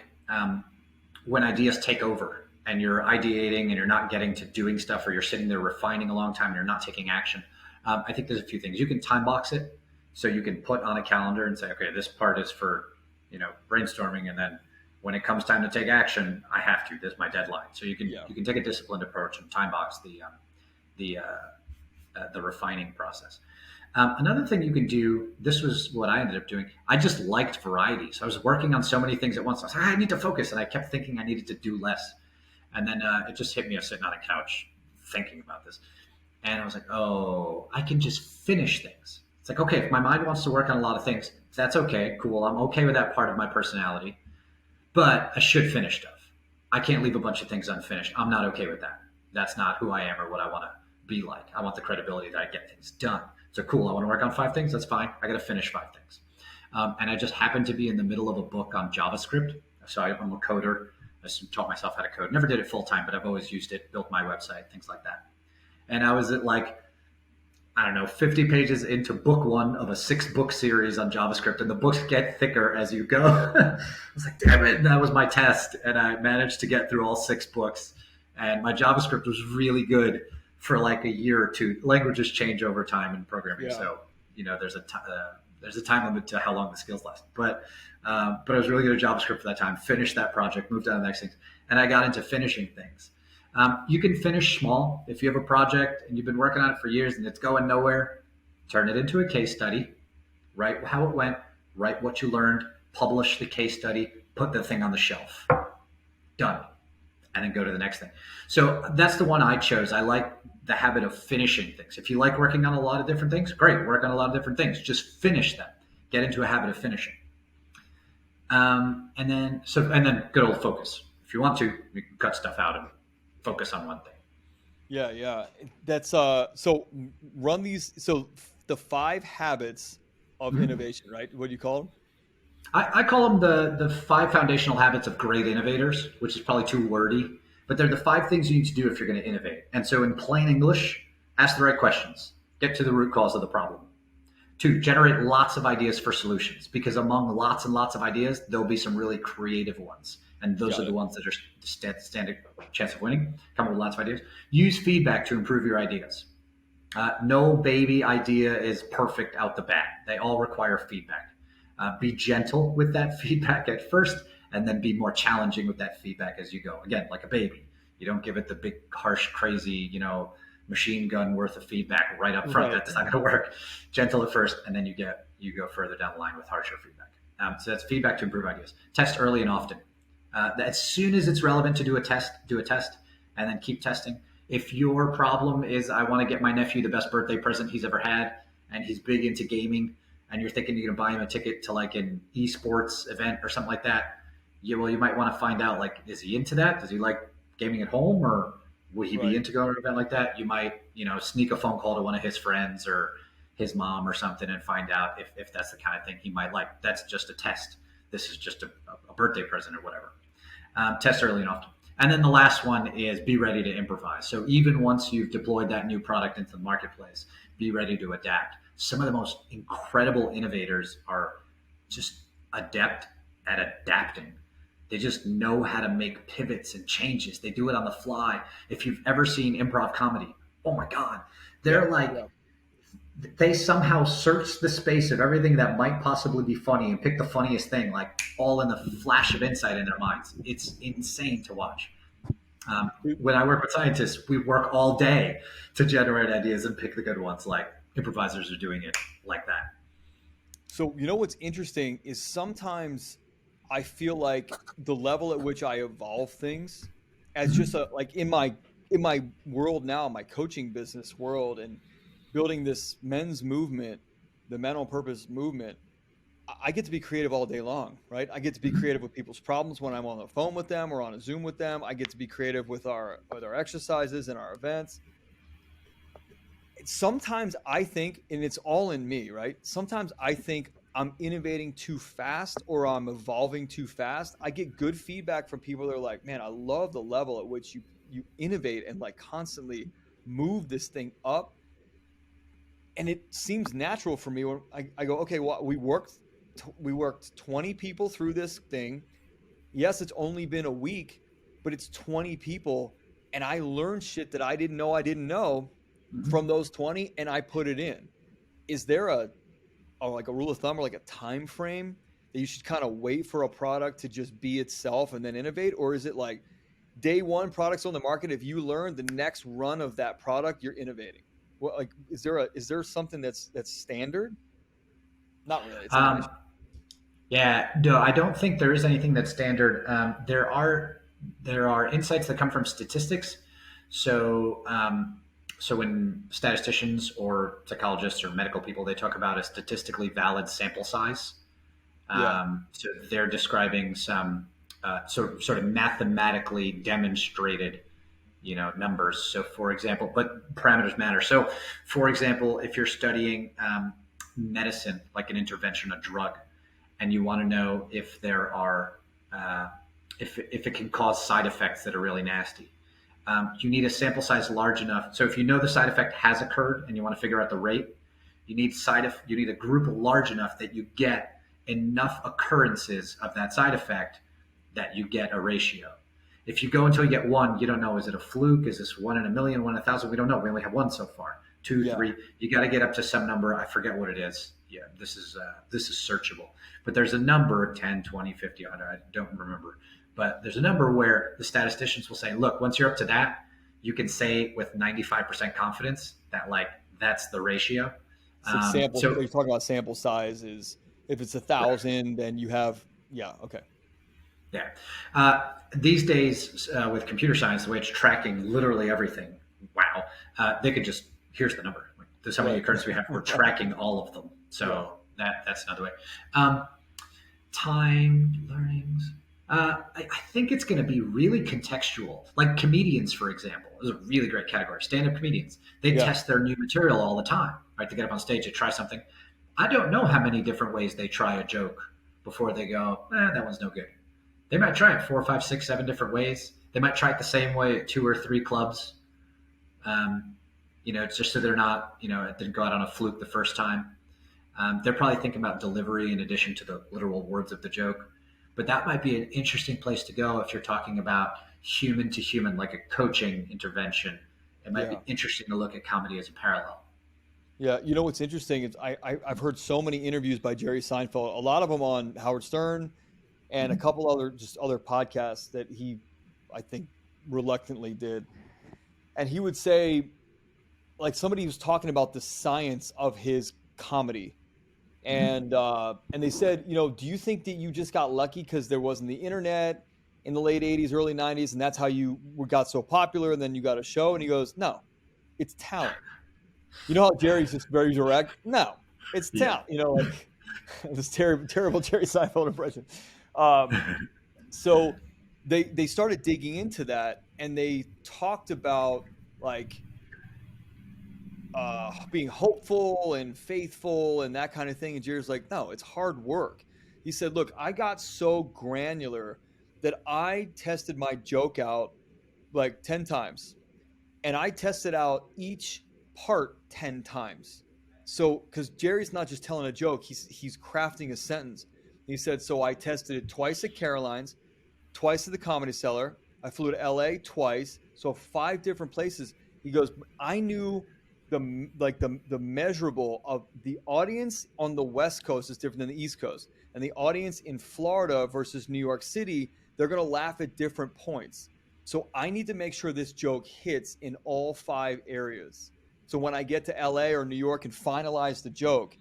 when ideas take over and you're ideating and you're not getting to doing stuff, or you're sitting there refining a long time and you're not taking action, I think there's a few things. You can time box it. So you can put on a calendar and say, okay, this part is for, brainstorming. And then when it comes time to take action, I have to, this is my deadline. So you can, Yeah. you can take a disciplined approach and time box the refining process. Another thing you can do, this was what I ended up doing. I just liked variety. So I was working on so many things at once. I was like, I need to focus. And I kept thinking I needed to do less. And then it just hit me. I was sitting on a couch thinking about this. And I was like, oh, I can just finish things. It's like, okay, if my mind wants to work on a lot of things, that's okay, cool. I'm okay with that part of my personality. But I should finish stuff. I can't leave a bunch of things unfinished. I'm not okay with that. That's not who I am or what I want to be like. I want the credibility that I get things done. So cool, I want to work on 5 things. That's fine. I got to finish 5 things. And I just happened to be in the middle of a book on JavaScript. So I'm a coder. I just taught myself how to code. Never did it full time, but I've always used it, built my website, things like that. And I was at like, I don't know, 50 pages into book one of a 6 book series on JavaScript, and the books get thicker as you go. I was like, damn it. And that was my test. And I managed to get through all 6 books. And my JavaScript was really good for like a year or two. Languages change over time in programming. Yeah. So, there's a time limit to how long the skills last. But I was really good at JavaScript for that time, finished that project, moved on to the next things. And I got into finishing things. You can finish small. If you have a project and you've been working on it for years and it's going nowhere, turn it into a case study, write how it went, write what you learned, publish the case study, put the thing on the shelf. Done. And then go to the next thing. So that's the one I chose. I like the habit of finishing things. If you like working on a lot of different things, great, work on a lot of different things. Just finish them. Get into a habit of finishing. And then good old focus. If you want to, you can cut stuff out and focus on one thing. Yeah. That's so run these. So the 5 habits of Mm-hmm. innovation, right? What do you call them? I call them the 5 foundational habits of great innovators, which is probably too wordy, but they're the 5 things you need to do if you're going to innovate. And so, in plain English, ask the right questions, get to the root cause of the problem. 2, generate lots of ideas for solutions, because among lots and lots of ideas, there'll be some really creative ones. And those are Got the it. ones that are stand a chance of winning. Come up with lots of ideas. Use feedback to improve your ideas. No baby idea is perfect out the bat. They all require feedback. Be gentle with that feedback at first, and then be more challenging with that feedback as you go. Again, like a baby, you don't give it the big, harsh, crazy, machine gun worth of feedback right up front. Right. That's not going to work. Gentle at first, and then you go further down the line with harsher feedback. So that's feedback to improve ideas. Test early and often. As soon as it's relevant to do a test, and then keep testing. If your problem is, I want to get my nephew the best birthday present he's ever had, and he's big into gaming, and you're thinking you're going to buy him a ticket to like an esports event or something like that, you might want to find out, like, is he into that? Does he like gaming at home, or would he be Right. into going to an event like that? You might, sneak a phone call to one of his friends or his mom or something and find out if that's the kind of thing he might like. That's just a test. This is just a birthday present or whatever. Test early and often. And then the last one is be ready to improvise. So even once you've deployed that new product into the marketplace, be ready to adapt. Some of the most incredible innovators are just adept at adapting. They just know how to make pivots and changes. They do it on the fly. If you've ever seen improv comedy, oh my God, Yeah. they're like, Yeah. they somehow search the space of everything that might possibly be funny and pick the funniest thing, like all in the flash of insight in their minds. It's insane to watch. When I work with scientists, we work all day to generate ideas and pick the good ones. Like improvisers are doing it like that. So you know what's interesting is sometimes I feel like the level at which I evolve things as just a like in my world now, my coaching business world and building this men's movement, the men on purpose movement, I get to be creative all day long, right? I get to be creative with people's problems when I'm on the phone with them or on a Zoom with them. I get to be creative with our exercises and our events. Sometimes I think, and it's all in me, right? Sometimes I think I'm innovating too fast or I'm evolving too fast. I get good feedback from people that are like, man, I love the level at which you innovate and like constantly move this thing up. And it seems natural for me when I go, okay, well, we worked 20 people through this thing. Yes, it's only been a week, but it's 20 people. And I learned shit that I didn't know from those 20 and I put it in. Is there like a rule of thumb or like a time frame that you should kind of wait for a product to just be itself and then innovate? Or is it like day one products on the market, if you learn the next run of that product, you're innovating? Well, like is there something that's standard? Not really. It's Um, innovation. yeah, no, I don't think there is anything that's standard. There are insights that come from statistics. So so when statisticians or psychologists or medical people, they talk about a statistically valid sample size. Yeah. So they're describing some sort of mathematically demonstrated numbers. So for example, but parameters matter. So for example, if you're studying medicine, like an intervention, a drug, and you want to know if there are if it can cause side effects that are really nasty. You need a sample size large enough. So if you know the side effect has occurred and you want to figure out the rate, you need a group large enough that you get enough occurrences of that side effect that you get a ratio. If you go until you get one, you don't know, is it a fluke? Is this 1 in a million, 1 in 1,000? We don't know. We only have one so far. Two, Yeah. three. You got to get up to some number. I forget what it is. Yeah, this is searchable. But there's a number, 10, 20, 50, I don't remember. But there's a number where the statisticians will say, look, once you're up to that, you can say with 95% confidence that that's the ratio. So sample, So you're talking about sample size is if it's 1,000, then you have, yeah, okay. yeah. These days, with computer science, the way it's tracking literally everything, wow, they could just, here's the number. Like, there's how many occurrences we have. We're tracking all of them. So that's another way. Time learnings. I think it's going to be really contextual. Like comedians, for example, is a really great category. Stand-up comedians. They test their new material all the time, right? To get up on stage, to try something. I don't know how many different ways they try a joke before they go, that one's no good. They might try it 4, 5, 6, 7 different ways. They might try it the same way at 2 or 3 clubs. It's just so they're not, it didn't go out on a fluke the first time. They're probably thinking about delivery in addition to the literal words of the joke. But that might be an interesting place to go if you're talking about human to human, like a coaching intervention. It might be interesting to look at comedy as a parallel. Yeah, what's interesting is I've heard so many interviews by Jerry Seinfeld, a lot of them on Howard Stern and a couple other podcasts that he, I think, reluctantly did. And he would say, like, somebody was talking about the science of his comedy. And they said, do you think that you just got lucky because there wasn't the internet in the late 80s, early 90s, and that's how you got so popular, and then you got a show? And he goes, no, it's talent. You know how Jerry's just very direct? No, it's talent. Like this terrible Jerry Seinfeld impression. So they started digging into that, and they talked about like being hopeful and faithful and that kind of thing. And Jerry's like, no, it's hard work. He said, look, I got so granular that I tested my joke out like 10 times, and I tested out each part 10 times. So, because Jerry's not just telling a joke, he's crafting a sentence. He said, so I tested it twice at Caroline's, twice at the Comedy Cellar. I flew to LA twice. So 5 different places. He goes, I knew the measurable of the audience on the West Coast is different than the East Coast. And the audience in Florida versus New York City, they're going to laugh at different points. So I need to make sure this joke hits in all 5 areas. So when I get to LA or New York and finalize the joke,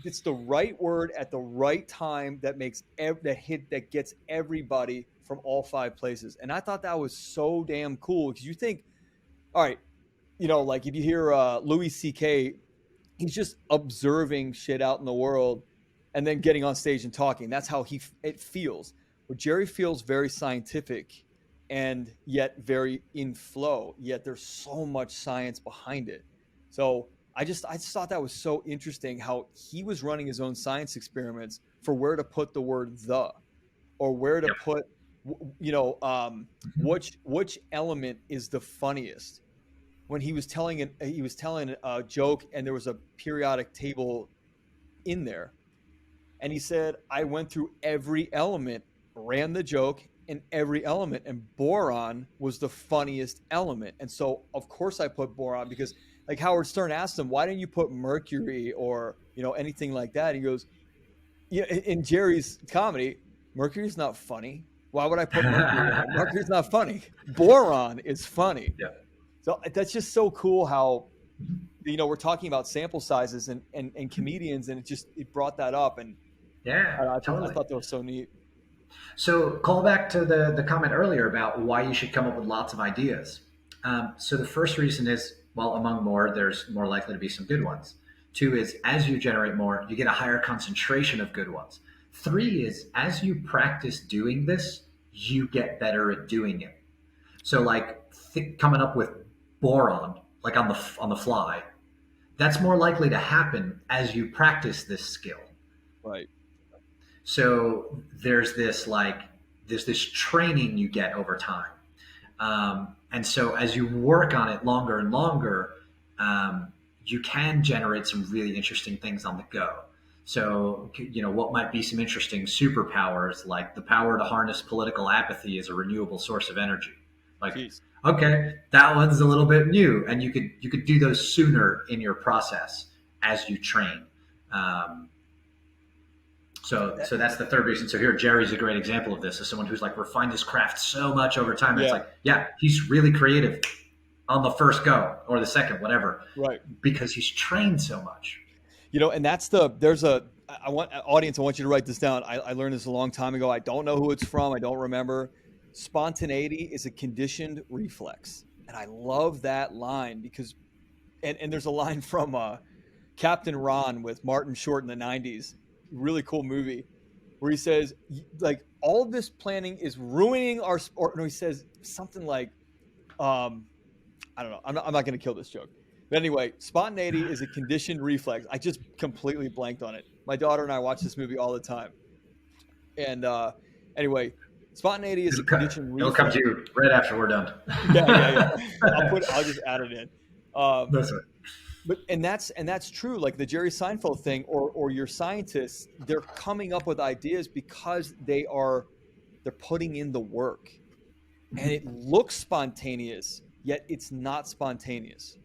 it's the right word at the right time that makes that gets everybody from all 5 places. And I thought that was so damn cool, because you think, all right, like if you hear Louis C.K., he's just observing shit out in the world and then getting on stage and talking. That's how it feels. But Jerry feels very scientific and yet very in flow, yet there's so much science behind it. So I just thought that was so interesting how he was running his own science experiments for where to put the word the, or where to put, which element is the funniest. When he was telling a joke and there was a periodic table in there, and he said, I went through every element, ran the joke in every element, and boron was the funniest element. And so of course I put boron, because like Howard Stern asked him, why didn't you put mercury or anything like that? He goes, in Jerry's comedy, mercury's not funny. Why would I put mercury? Mercury's not funny. Boron is funny. Yeah. So that's just so cool how, we're talking about sample sizes and comedians, and it brought that up. And I thought that was so neat. So call back to the comment earlier about why you should come up with lots of ideas. So the first reason is, well, among more, there's more likely to be some good ones. 2 is, as you generate more, you get a higher concentration of good ones. 3 is, as you practice doing this, you get better at doing it. So like coming up with boron, like on the fly, that's more likely to happen as you practice this skill. Right. So there's this training you get over time. And so as you work on it longer and longer, you can generate some really interesting things on the go. So, what might be some interesting superpowers, like the power to harness political apathy as a renewable source of energy. Like, Jeez. okay, that one's a little bit new, and you could do those sooner in your process as you train. Um, so that's the third reason. So here, Jerry's a great example of this, as someone who's like refined his craft so much over time. And it's Yeah. like, yeah, he's really creative on the first go or the second, whatever, Right. because he's trained so much. And I want audience, I want you to write this down. I learned this a long time ago. I don't know who it's from. I don't remember. Spontaneity is a conditioned reflex. And I love that line because, and there's a line from Captain Ron with Martin Short in the 90s, really cool movie, where he says, like, all of this planning is ruining our sport. No, he says something like, I don't know. I'm not going to kill this joke. But anyway, spontaneity is a conditioned reflex. I just completely blanked on it. My daughter and I watch this movie all the time. And anyway, spontaneity is a conditioned It'll come reflex. to you right after we're done. Yeah. I'll just add it in. That's right. And that's true. Like the Jerry Seinfeld thing, or your scientists, they're coming up with ideas because they're putting in the work, and it looks spontaneous, yet it's not spontaneous.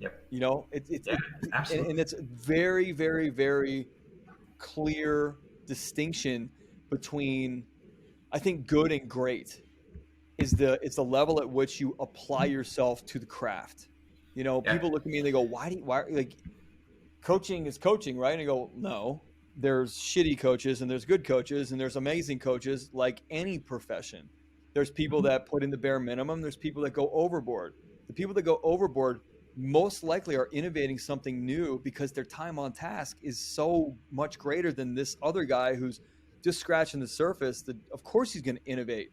Yep. Absolutely. And it's very, very, very clear distinction between, I think, good and great is the level at which you apply yourself to the craft. People look at me and they go, why like coaching is coaching, right? And I go, no, there's shitty coaches and there's good coaches and there's amazing coaches, like any profession. There's people that put in the bare minimum. There's people that go overboard. The people that go overboard most likely are innovating something new because their time on task is so much greater than this other guy who's just scratching the surface. Of course he's going to innovate.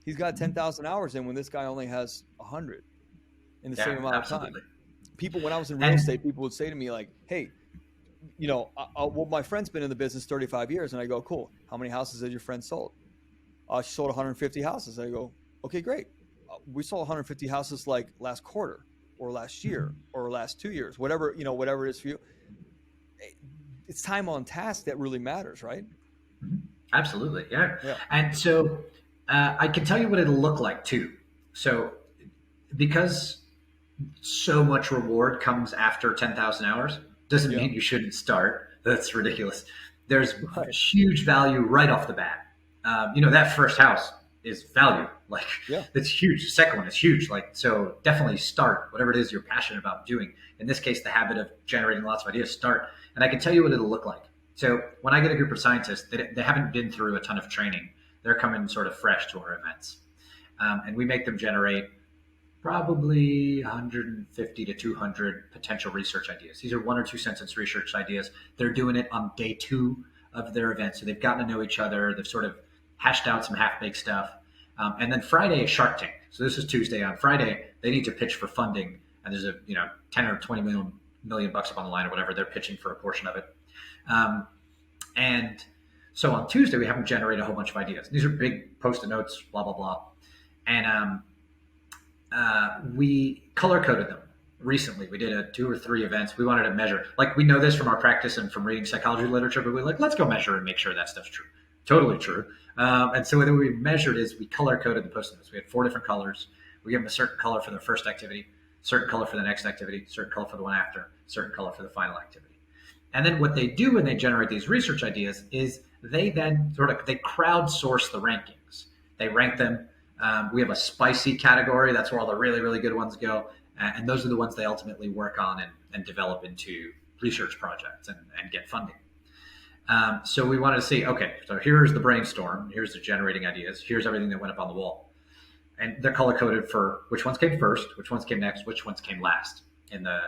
He's got 10,000 hours in when this guy only has 100 in the same amount of time. People, when I was in real estate, people would say to me like, hey, well, my friend's been in the business 35 years. And I go, cool. How many houses has your friend sold? She sold 150 houses. I go, okay, great. We sold 150 houses like last quarter or last year or last 2 years, whatever it is for you. It's time on task that really matters, right? Absolutely. Yeah. And so I can tell you what it'll look like too. So because so much reward comes after 10,000 hours, doesn't mean you shouldn't start. That's ridiculous. There's huge value right off the bat. That first house is value. Like it's huge. The second one is huge. Like, so definitely start whatever it is you're passionate about doing. In this case, the habit of generating lots of ideas, start. And I can tell you what it'll look like. So when I get a group of scientists, they haven't been through a ton of training. They're coming sort of fresh to our events. And we make them generate probably 150 to 200 potential research ideas. These are 1 or 2 sentence research ideas. They're doing it on day 2 of their event. So they've gotten to know each other. They've sort of hashed out some half-baked stuff. And then Friday is Shark Tank. So this is Tuesday. On Friday, they need to pitch for funding. And there's 10 or 20 million bucks up on the line or whatever. They're pitching for a portion of it. And so on Tuesday, we have them generate a whole bunch of ideas. These are big Post-it notes, blah, blah, blah. And we color-coded them recently. We did 2 or 3 events. We wanted to measure. Like, we know this from our practice and from reading psychology literature, but we're like, let's go measure and make sure that stuff's true. Totally true. And so what we measured is we color-coded the Post-it notes. We had 4 different colors. We give them a certain color for their first activity, certain color for the next activity, certain color for the one after, certain color for the final activity. And then what they do when they generate these research ideas is they then they crowdsource the rankings. They rank them. We have a spicy category. That's where all the really, really good ones go. And those are the ones they ultimately work on and develop into research projects and get funding. So we wanted to see, okay, so here's the brainstorm. Here's the generating ideas. Here's everything that went up on the wall. And they're color-coded for which ones came first, which ones came next, which ones came last in the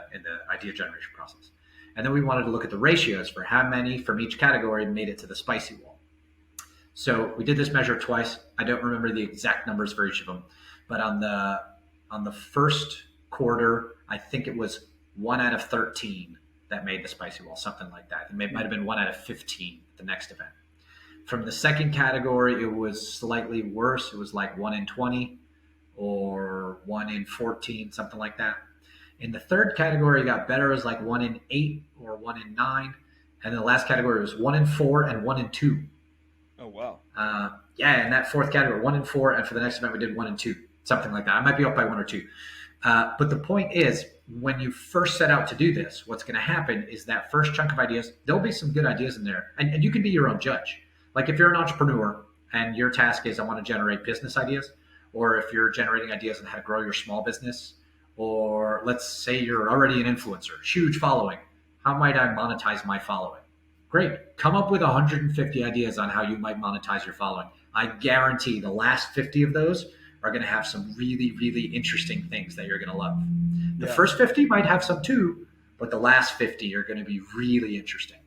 idea generation process. And then we wanted to look at the ratios for how many from each category made it to the spicy wall. So we did this measure twice. I don't remember the exact numbers for each of them, but on the first quarter, I think it was 1 out of 13 that made the spicy wall, something like that. Might have been 1 out of 15 the next event. From the second category, it was slightly worse. It was like 1 in 20 or 1 in 14, something like that. In the third category, it got better. It was like 1 in 8 or 1 in 9. And the last category was 1 in 4 and 1 in 2. Oh, wow. Yeah, in that fourth category, 1 in 4. And for the next event, we did 1 in 2, something like that. I might be up by 1 or 2. But the point is, when you first set out to do this, what's going to happen is that first chunk of ideas, there'll be some good ideas in there. And you can be your own judge. Like if you're an entrepreneur and your task is, I want to generate business ideas, or if you're generating ideas on how to grow your small business, or let's say you're already an influencer, huge following. How might I monetize my following? Great. Come up with 150 ideas on how you might monetize your following. I guarantee the last 50 of those are going to have some really, really interesting things that you're going to love. The first 50 might have some too, but the last 50 are going to be really interesting.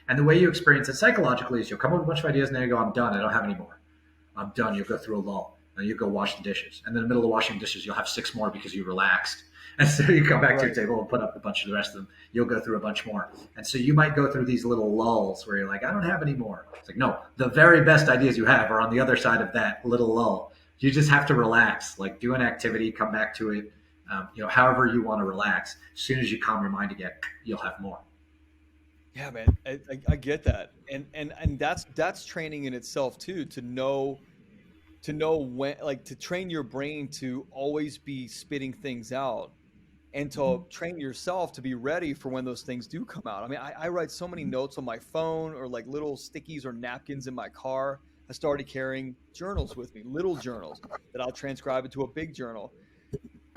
And the way you experience it psychologically is you'll come up with a bunch of ideas and then you go, I'm done. I don't have any more. I'm done. You'll go through a lull and you go wash the dishes. And in the middle of washing dishes, you'll have 6 more because you relaxed. And so you come back to your table and put up a bunch of the rest of them. You'll go through a bunch more. And so you might go through these little lulls where you're like, I don't have any more. It's like, no, the very best ideas you have are on the other side of that little lull. You just have to relax, like do an activity, come back to it, however you want to relax. As soon as you calm your mind again, you'll have more. Yeah, man, I get that, and that's training in itself too. To know when, like, to train your brain to always be spitting things out, and to train yourself to be ready for when those things do come out. I mean, I write so many notes on my phone or like little stickies or napkins in my car. I started carrying journals with me, little journals that I'll transcribe into a big journal.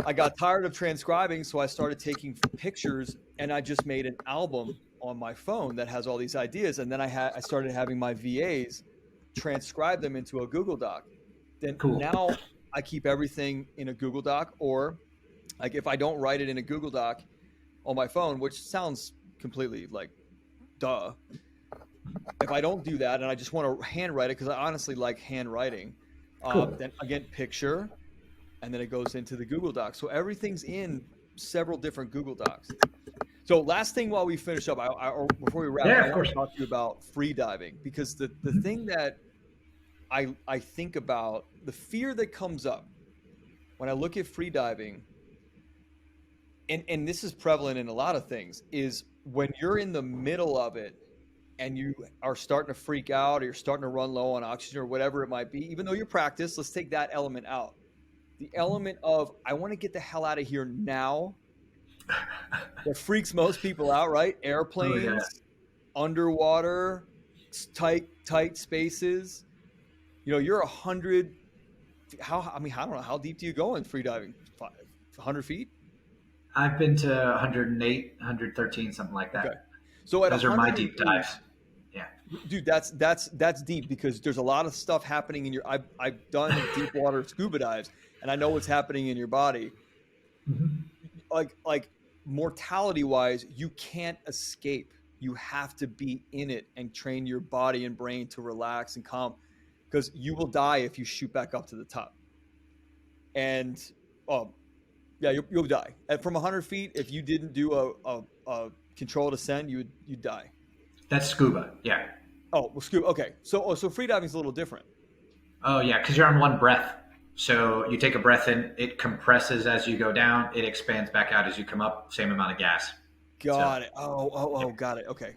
I got tired of transcribing, so I started taking pictures, and I just made an album on my phone that has all these ideas. And then I started having my VAs transcribe them into a Google Doc. Then Cool. now I keep everything in a Google Doc, or like if I don't write it in a Google Doc on my phone, which sounds completely like duh. If I don't do that and I just want to handwrite it, because I honestly like handwriting, Cool. then again, picture, and then it goes into the Google Docs. So everything's in several different Google Docs. So last thing while we finish up, or before we wrap, Yeah, I of want course. to talk to you about free diving, because the thing that I think about, the fear that comes up when I look at free diving, and this is prevalent in a lot of things, is when you're in the middle of it and you are starting to freak out, or you're starting to run low on oxygen or whatever it might be, even though you're practiced, let's take that element out. The element of, I want to get the hell out of here now, that freaks most people out, right? Oh yeah. Airplanes, underwater, tight spaces. You're 100. I mean, I don't know, how deep do you go in free diving? 100 feet? I've been to 108, 113, something like Okay. that. So at Those are my 108, deep dives. Yeah. dude, that's deep, because there's a lot of stuff happening in your. I've done deep water scuba dives, and I know what's happening in your body. Mm-hmm. Like mortality wise, you can't escape. You have to be in it and train your body and brain to relax and calm, because you will die if you shoot back up to the top. And oh, yeah, you'll die. And from 100 feet, if you didn't do a controlled ascent, you'd die. That's scuba. Yeah. Oh, well, scuba. Okay, so free diving is a little different. Oh yeah, because you're on one breath. So you take a breath in, it compresses as you go down, it expands back out as you come up, same amount of gas. So Got it. Oh, got it. Okay.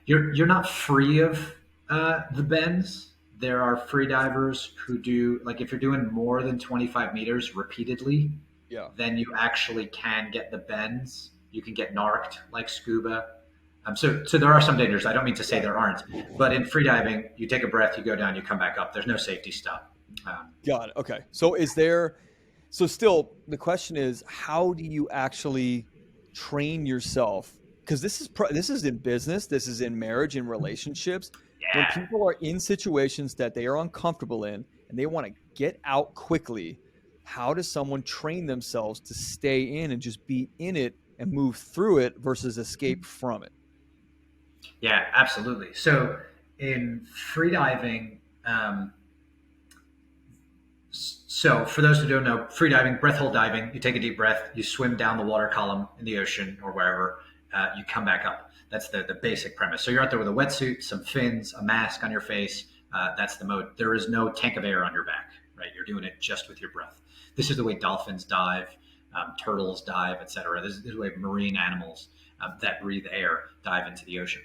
you're not free of the bends. There are free divers who do, like if you're doing more than 25 meters repeatedly, Yeah. then you actually can get the bends. You can get narked like scuba. So there are some dangers. I don't mean to say there aren't, but in freediving, you take a breath, you go down, you come back up. There's no safety stop. Got it. Okay. So still the question is, how do you actually train yourself? Because this is in business, this is in marriage, in relationships. When Yeah, people are in situations that they are uncomfortable in and they want to get out quickly, how does someone train themselves to stay in and just be in it and move through it versus escape from it? yeah, absolutely. So in freediving, So, for those who don't know, free diving, breath hold diving, you take a deep breath, you swim down the water column in the ocean or wherever, you come back up. That's the basic premise. So, you're out there with a wetsuit, some fins, a mask on your face. That's the mode. There is no tank of air on your back, right? You're doing it just with your breath. This is the way dolphins dive, turtles dive, etc. This is the way marine animals that breathe air dive into the ocean.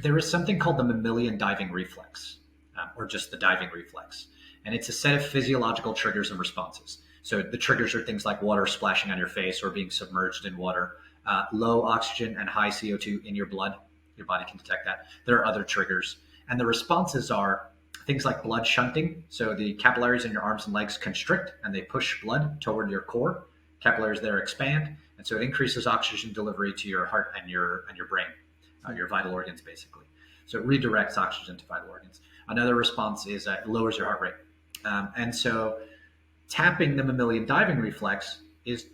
There is something called the mammalian diving reflex, or just the diving reflex. And it's a set of physiological triggers and responses. So the triggers are things like water splashing on your face or being submerged in water, low oxygen and high CO2 in your blood. Your body can detect that. There are other triggers. And the responses are things like blood shunting. So the capillaries in your arms and legs constrict and they push blood toward your core. Capillaries there expand. And so it increases oxygen delivery to your heart and your brain, your vital organs, basically. So it redirects oxygen to vital organs. Another response is it lowers your heart rate. And so tapping the mammalian diving reflex is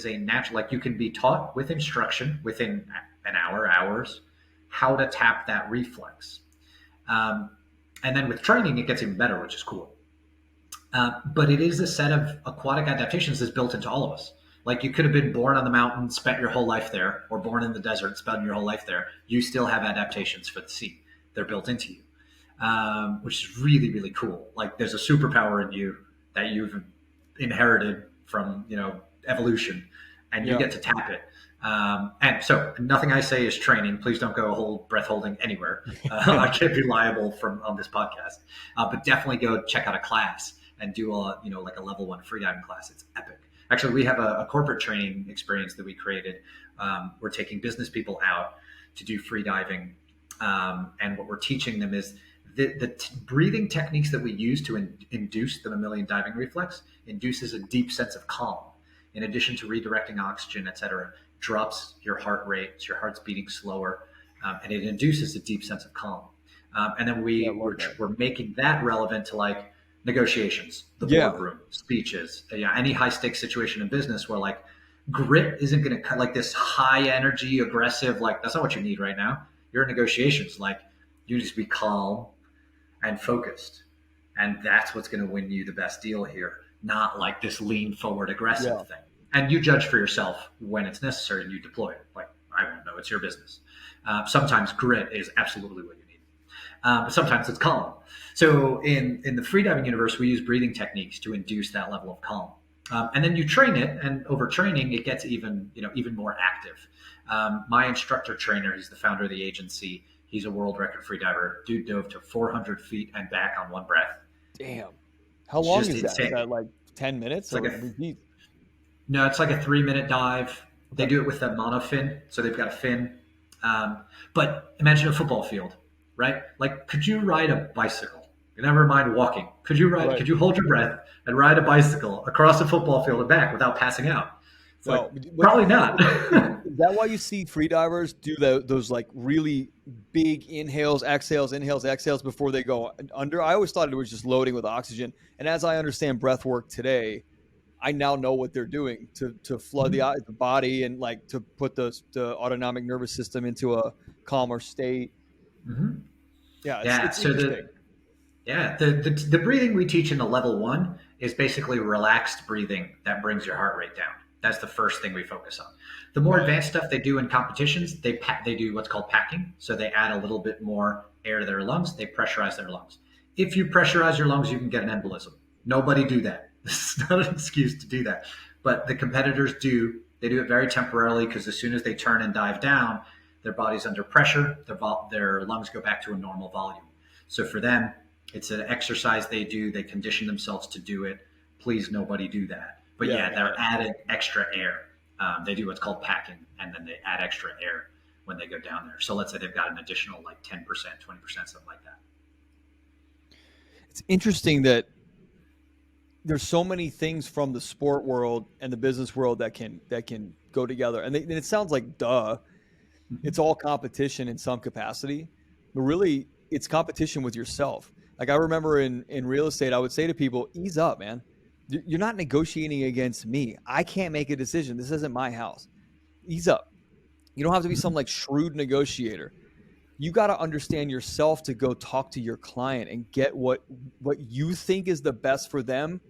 a natural, like you can be taught with instruction within an hour, hours, how to tap that reflex. And then with training, it gets even better, which is cool. But it is a set of aquatic adaptations that's built into all of us. Like you could have been born on the mountain, spent your whole life there, or born in the desert, spent your whole life there. You still have adaptations for the sea. They're built into you. Which is really, really cool. Like there's a superpower in you that you've inherited from, evolution, and you get to tap it. And so nothing I say is training. Please don't go hold breath holding anywhere. I can't be liable on this podcast, but definitely go check out a class and do like a level 1 freediving class. It's epic. Actually, we have a corporate training experience that we created. We're taking business people out to do freediving. And what we're teaching them is the breathing techniques that we use to induce the mammalian diving reflex induces a deep sense of calm. In addition to redirecting oxygen, et cetera, drops your heart rate, so your heart's beating slower, and it induces a deep sense of calm. And then we're making that relevant to like negotiations, the boardroom, speeches, any high stakes situation in business where like grit isn't going to cut like this high energy, aggressive, like that's not what you need right now. You're in negotiations, like you need to be calm and focused. And that's what's going to win you the best deal here, not like this lean forward aggressive thing. And you judge for yourself when it's necessary and you deploy it. Like, I don't know, it's your business. Sometimes grit is absolutely what you need. But sometimes it's calm. So in the freediving universe, we use breathing techniques to induce that level of calm. And then you train it, and over training, it gets even more active. My instructor trainer, he's the founder of the agency. He's a world record freediver. Dude dove to 400 feet and back on one breath. Damn. How long is that? Insane. Is that like 10 minutes? No, it's like a 3-minute dive. They do it with a monofin. So they've got a fin. But imagine a football field, right? Like, could you ride a bicycle? Never mind walking. Could you hold your breath and ride a bicycle across a football field and back without passing out? Probably not. Is that why you see freedivers do those like really big inhales, exhales before they go under? I always thought it was just loading with oxygen. And as I understand breath work today, I now know what they're doing to flood the body and like to put the autonomic nervous system into a calmer state. Mm-hmm. It's interesting. The breathing we teach in the level 1 is basically relaxed breathing that brings your heart rate down. That's the first thing we focus on. The more advanced stuff they do in competitions, they do what's called packing. So they add a little bit more air to their lungs. They pressurize their lungs. If you pressurize your lungs, you can get an embolism. Nobody do that. This is not an excuse to do that. But the competitors do. They do it very temporarily because as soon as they turn and dive down, their body's under pressure. Their lungs go back to a normal volume. So for them, it's an exercise they do. They condition themselves to do it. Please, nobody do that. But they're adding extra air. They do what's called packing, and then they add extra air when they go down there. So let's say they've got an additional like 10%, 20%, something like that. It's interesting that there's so many things from the sport world and the business world that can go together. And it sounds like, it's all competition in some capacity, but really it's competition with yourself. Like I remember in real estate, I would say to people, ease up, man. You're not negotiating against me. I can't make a decision. This isn't my house. Ease up. You don't have to be some like shrewd negotiator. you got to understand yourself to go talk to your client and get what you think is the best for them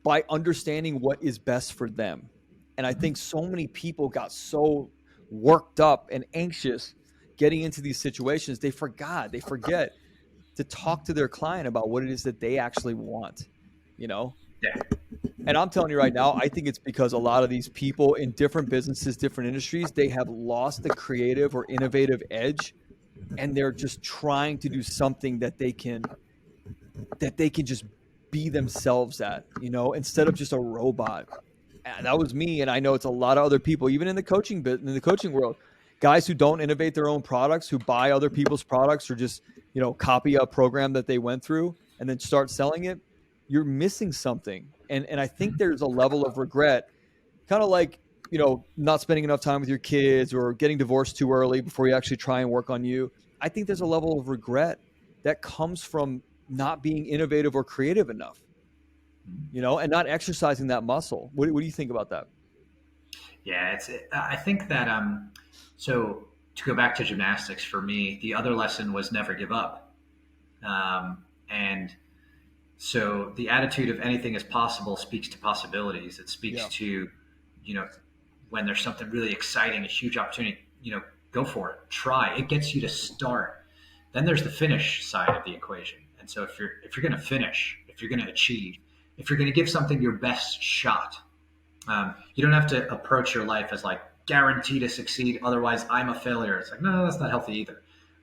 by understanding what is best for them. And I think so many people got so worked up and anxious getting into these situations, they forget to talk to their client about what it is that they actually want, you know? Yeah. And I'm telling you right now, I think it's because a lot of these people in different businesses, different industries, they have lost the creative or innovative edge, and they're just trying to do something that they can just be themselves at, instead of just a robot. And that was me, and I know it's a lot of other people, even in the coaching world, guys who don't innovate their own products, who buy other people's products, or just copy a program that they went through and then start selling it. You're missing something, and I think there's a level of regret, kind of like not spending enough time with your kids or getting divorced too early before you actually try and work on you. I think there's a level of regret that comes from not being innovative or creative enough, and not exercising that muscle. What do you think about that? Yeah, I think that so to go back to gymnastics for me, the other lesson was never give up. And so the attitude of anything is possible speaks to possibilities. It speaks Yeah, to, you know, when there's something really exciting, a huge opportunity, go for it, try. It gets you to start. Then there's the finish side of the equation. And so if you're going to finish, if you're going to achieve, if you're going to give something your best shot, you don't have to approach your life as like guaranteed to succeed. Otherwise, I'm a failure. It's like, no, that's not healthy either.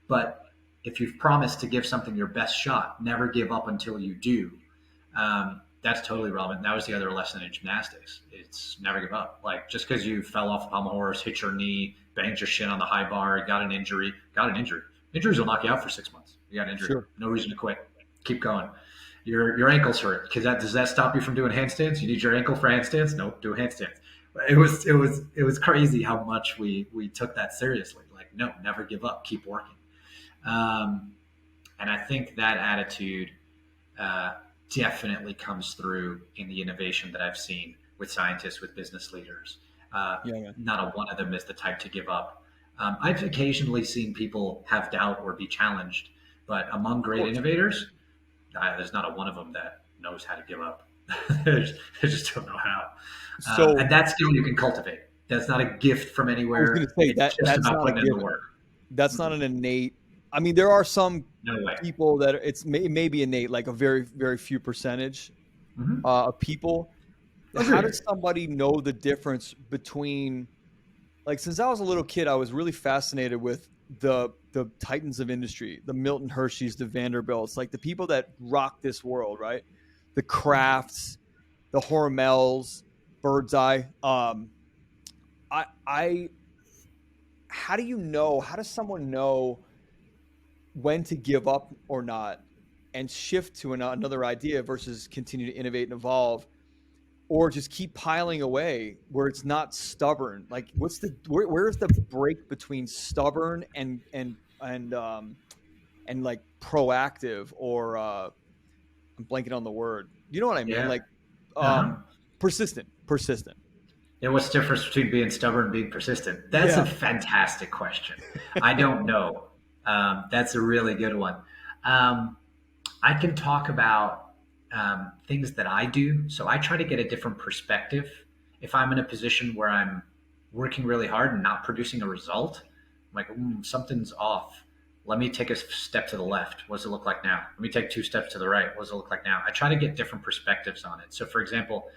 But if you've promised to give something your best shot, never give up until you do. That's totally relevant. That was the other lesson in gymnastics. It's never give up. Like just because you fell off a pommel horse, hit your knee, banged your shin on the high bar, got an injury. Injuries will knock you out for 6 months. You got an injury. sure. No reason to quit. Keep going. Your ankle's hurt. Does that stop you from doing handstands? You need your ankle for handstands? Nope, do handstands. It was crazy how much we took that seriously. Like, no, never give up. Keep working. And I think that attitude definitely comes through in the innovation that I've seen with scientists, with business leaders. Yeah. Not a one of them is the type to give up. I've occasionally seen people have doubt or be challenged, but among great innovators, there's not a one of them that knows how to give up. They just don't know how. So And that skill you can cultivate. That's not a gift from I was going to anywhere. say It's just that's about not a putting in the given. work. That's not an innate. I mean, there are some No way. people that it may be innate, like a very, very few percentage Mm-hmm. of people. How Agreed. does somebody know the difference between, like, since I was a little kid, I was really fascinated with the titans of industry, the Milton Hershey's, the Vanderbilts, like the people that rock this world, right? The Crafts, the Hormels, Birdseye. I how do you know? How does someone know when to give up or not, and shift to another idea versus continue to innovate and evolve, or just keep piling away where it's not stubborn? Like, where's the break between stubborn and like proactive, or I'm blanking on the word. You know what I mean? Yeah. Like, Uh-huh. persistent. Yeah, what's the difference between being stubborn and being persistent? That's a Yeah. fantastic question. I don't know. That's a really good one. Um, I can talk about things that I do. So I try to get a different perspective. If I'm in a position where I'm working really hard and not producing a result, I'm like, something's off. Let me take a step to the left. What does it look like now? Let me take two steps to the right. What does it look like now? I try to get different perspectives on it. So, for example,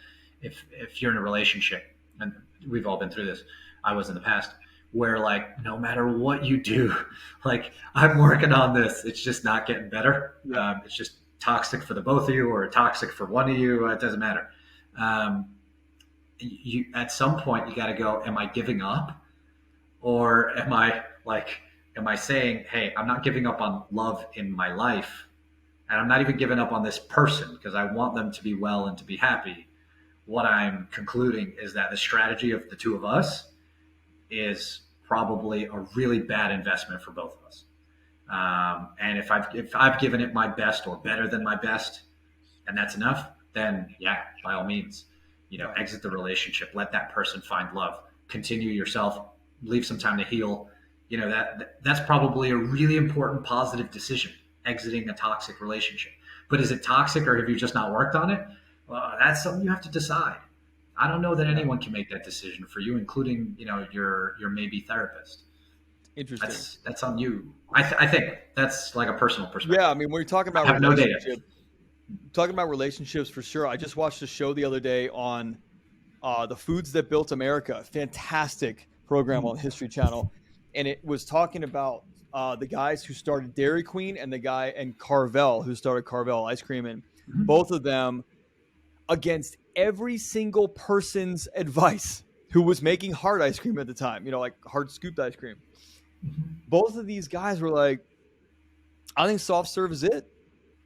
if you're in a relationship, and we've all been through this, I was in the past, where like no matter what you do, like I'm working on this, it's just not getting better. Yeah. It's just toxic for the both of you, or toxic for one of you. It doesn't matter. Um, you at some point you got to go. Am I giving up, or am I saying, hey, I'm not giving up on love in my life, and I'm not even giving up on this person because I want them to be well and to be happy. What I'm concluding is that the strategy of the two of us is probably a really bad investment for both of us. And if I've given it my best or better than my best, and that's enough, then yeah, by all means, Right. exit the relationship. Let that person find love. Continue yourself. Leave some time to heal. that's probably a really important positive decision, exiting a toxic relationship. But is it toxic, or have you just not worked on it? Well, that's something you have to decide. I don't know that Yeah. anyone can make that decision for you, including your maybe therapist. Interesting. That's on you. I think that's like a personal perspective. Yeah, I mean, when you're talking I about have no data. relationships for sure. I just watched a show the other day on the Foods That Built America. Fantastic program on History Channel, and it was talking about the guys who started Dairy Queen and the guy and Carvel who started Carvel ice cream, and both of them against every single person's advice who was making hard ice cream at the time. Like hard scooped ice cream. Both of these guys were like, I think soft serve is it.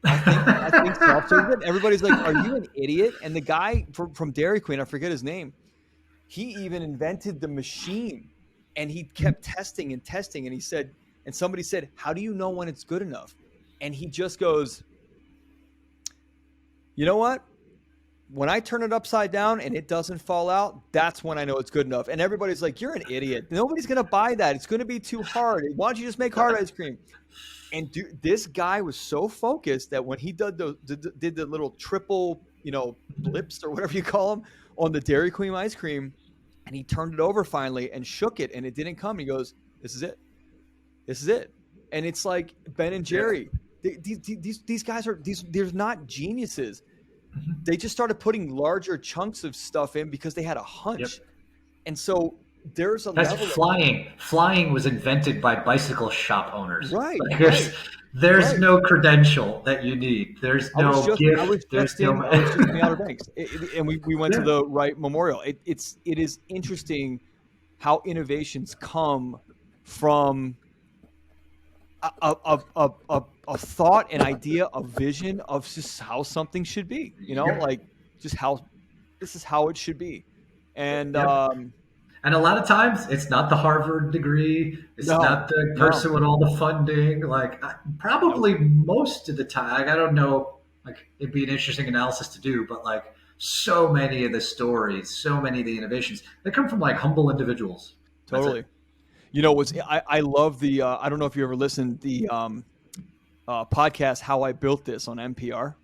I think soft serve is it. Everybody's like, are you an idiot? And the guy from Dairy Queen, I forget his name, he even invented the machine, and he kept testing and testing. And he said, and somebody said, how do you know when it's good enough? And he just goes, you know what? When I turn it upside down and it doesn't fall out, that's when I know it's good enough. And everybody's like, you're an idiot. Nobody's going to buy that. It's going to be too hard. Why don't you just make hard ice cream? And this guy was so focused that when he did the little triple, blips or whatever you call them on the Dairy Queen ice cream, and he turned it over finally and shook it, and it didn't come. He goes, this is it. This is it. And it's like Ben and Jerry. These guys they're not geniuses. They just started putting larger chunks of stuff in because they had a hunch. Yep. And so there's a That's level flying. Flying was invented by bicycle shop owners. Right. There's no credential that you need. There's no gift. I was just in the Outer Banks, and we went to the Wright Memorial. It is interesting how innovations come from a thought, an idea, a vision of just how something should be, like just how this is how it should be. And and a lot of times it's not the Harvard degree. It's not the person with all the funding. Like probably most of the time, I don't know, like it'd be an interesting analysis to do, but like so many of the stories, so many of the innovations, they come from like humble individuals. Totally. I love the, I don't know if you ever listened, the podcast, How I Built This on NPR.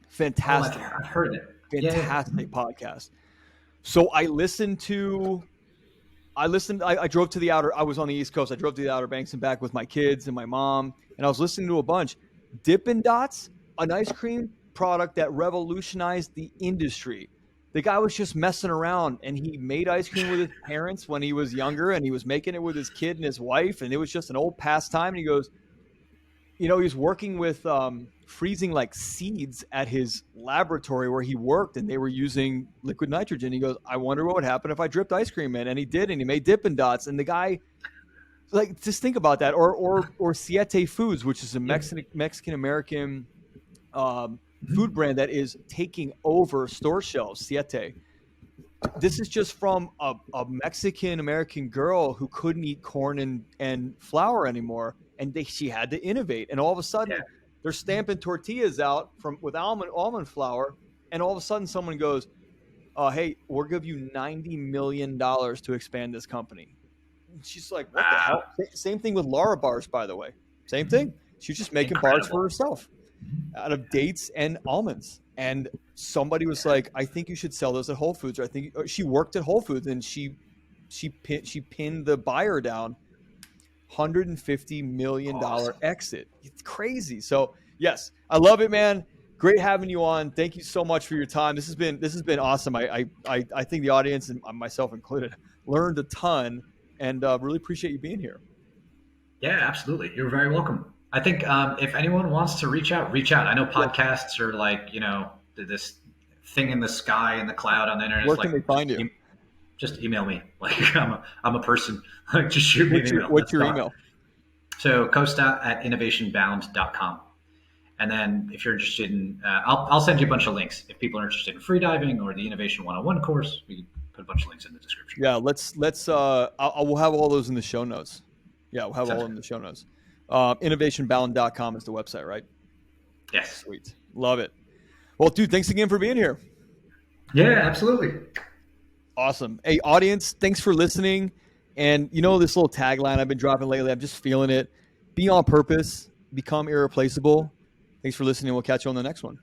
Fantastic. I've heard it. Fantastic podcast. So I drove to I was on the East Coast. I drove to the Outer Banks and back with my kids and my mom, and I was listening to a bunch. Dippin' Dots, an ice cream product that revolutionized the industry. The guy was just messing around, and he made ice cream with his parents when he was younger, and he was making it with his kid and his wife, and it was just an old pastime. And he goes, he was working with freezing like seeds at his laboratory where he worked, and they were using liquid nitrogen. He goes, I wonder what would happen if I dripped ice cream in. And he did, and he made Dippin' Dots. And the guy, like, just think about that. Or Siete Foods, which is a Mexican American food brand that is taking over store shelves. Siete. This is just from a Mexican American girl who couldn't eat corn and flour anymore, and she had to innovate. And all of a sudden, they're stamping tortillas out with almond flour, and all of a sudden, someone goes, "Hey, we'll give you $90 million to expand this company." And she's like, "What the hell?" Same thing with Lara bars, by the way. Same thing. She's just making bars for herself out of dates and almonds. And somebody was like, I think you should sell those at Whole Foods. Or I think she worked at Whole Foods, and she pinned the buyer down. $150 million exit. It's crazy. So yes, I love it, man. Great having you on. Thank you so much for your time. This has been awesome. I think the audience, and myself included, learned a ton, and really appreciate you being here. Yeah, absolutely. You're very welcome. I think if anyone wants to reach out. I know podcasts are like, this thing in the sky, in the cloud, on the internet. Where can they find you? Just email me. Like I'm a person. Like just shoot me an email. What's your email? So costa@innovationbound.com. And then if you're interested in, I'll send you a bunch of links. If people are interested in freediving or the Innovation 101 course, we can put a bunch of links in the description. Yeah, we'll have all those in the show notes. Yeah, we'll have all in the show notes. Innovationbound.com is the website, right? Yes. Sweet. Love it. Well, dude, thanks again for being here. Yeah, absolutely. Awesome. Hey, audience, thanks for listening. And you know, this little tagline I've been dropping lately, I'm just feeling it. Be on purpose, become irreplaceable. Thanks for listening. We'll catch you on the next one.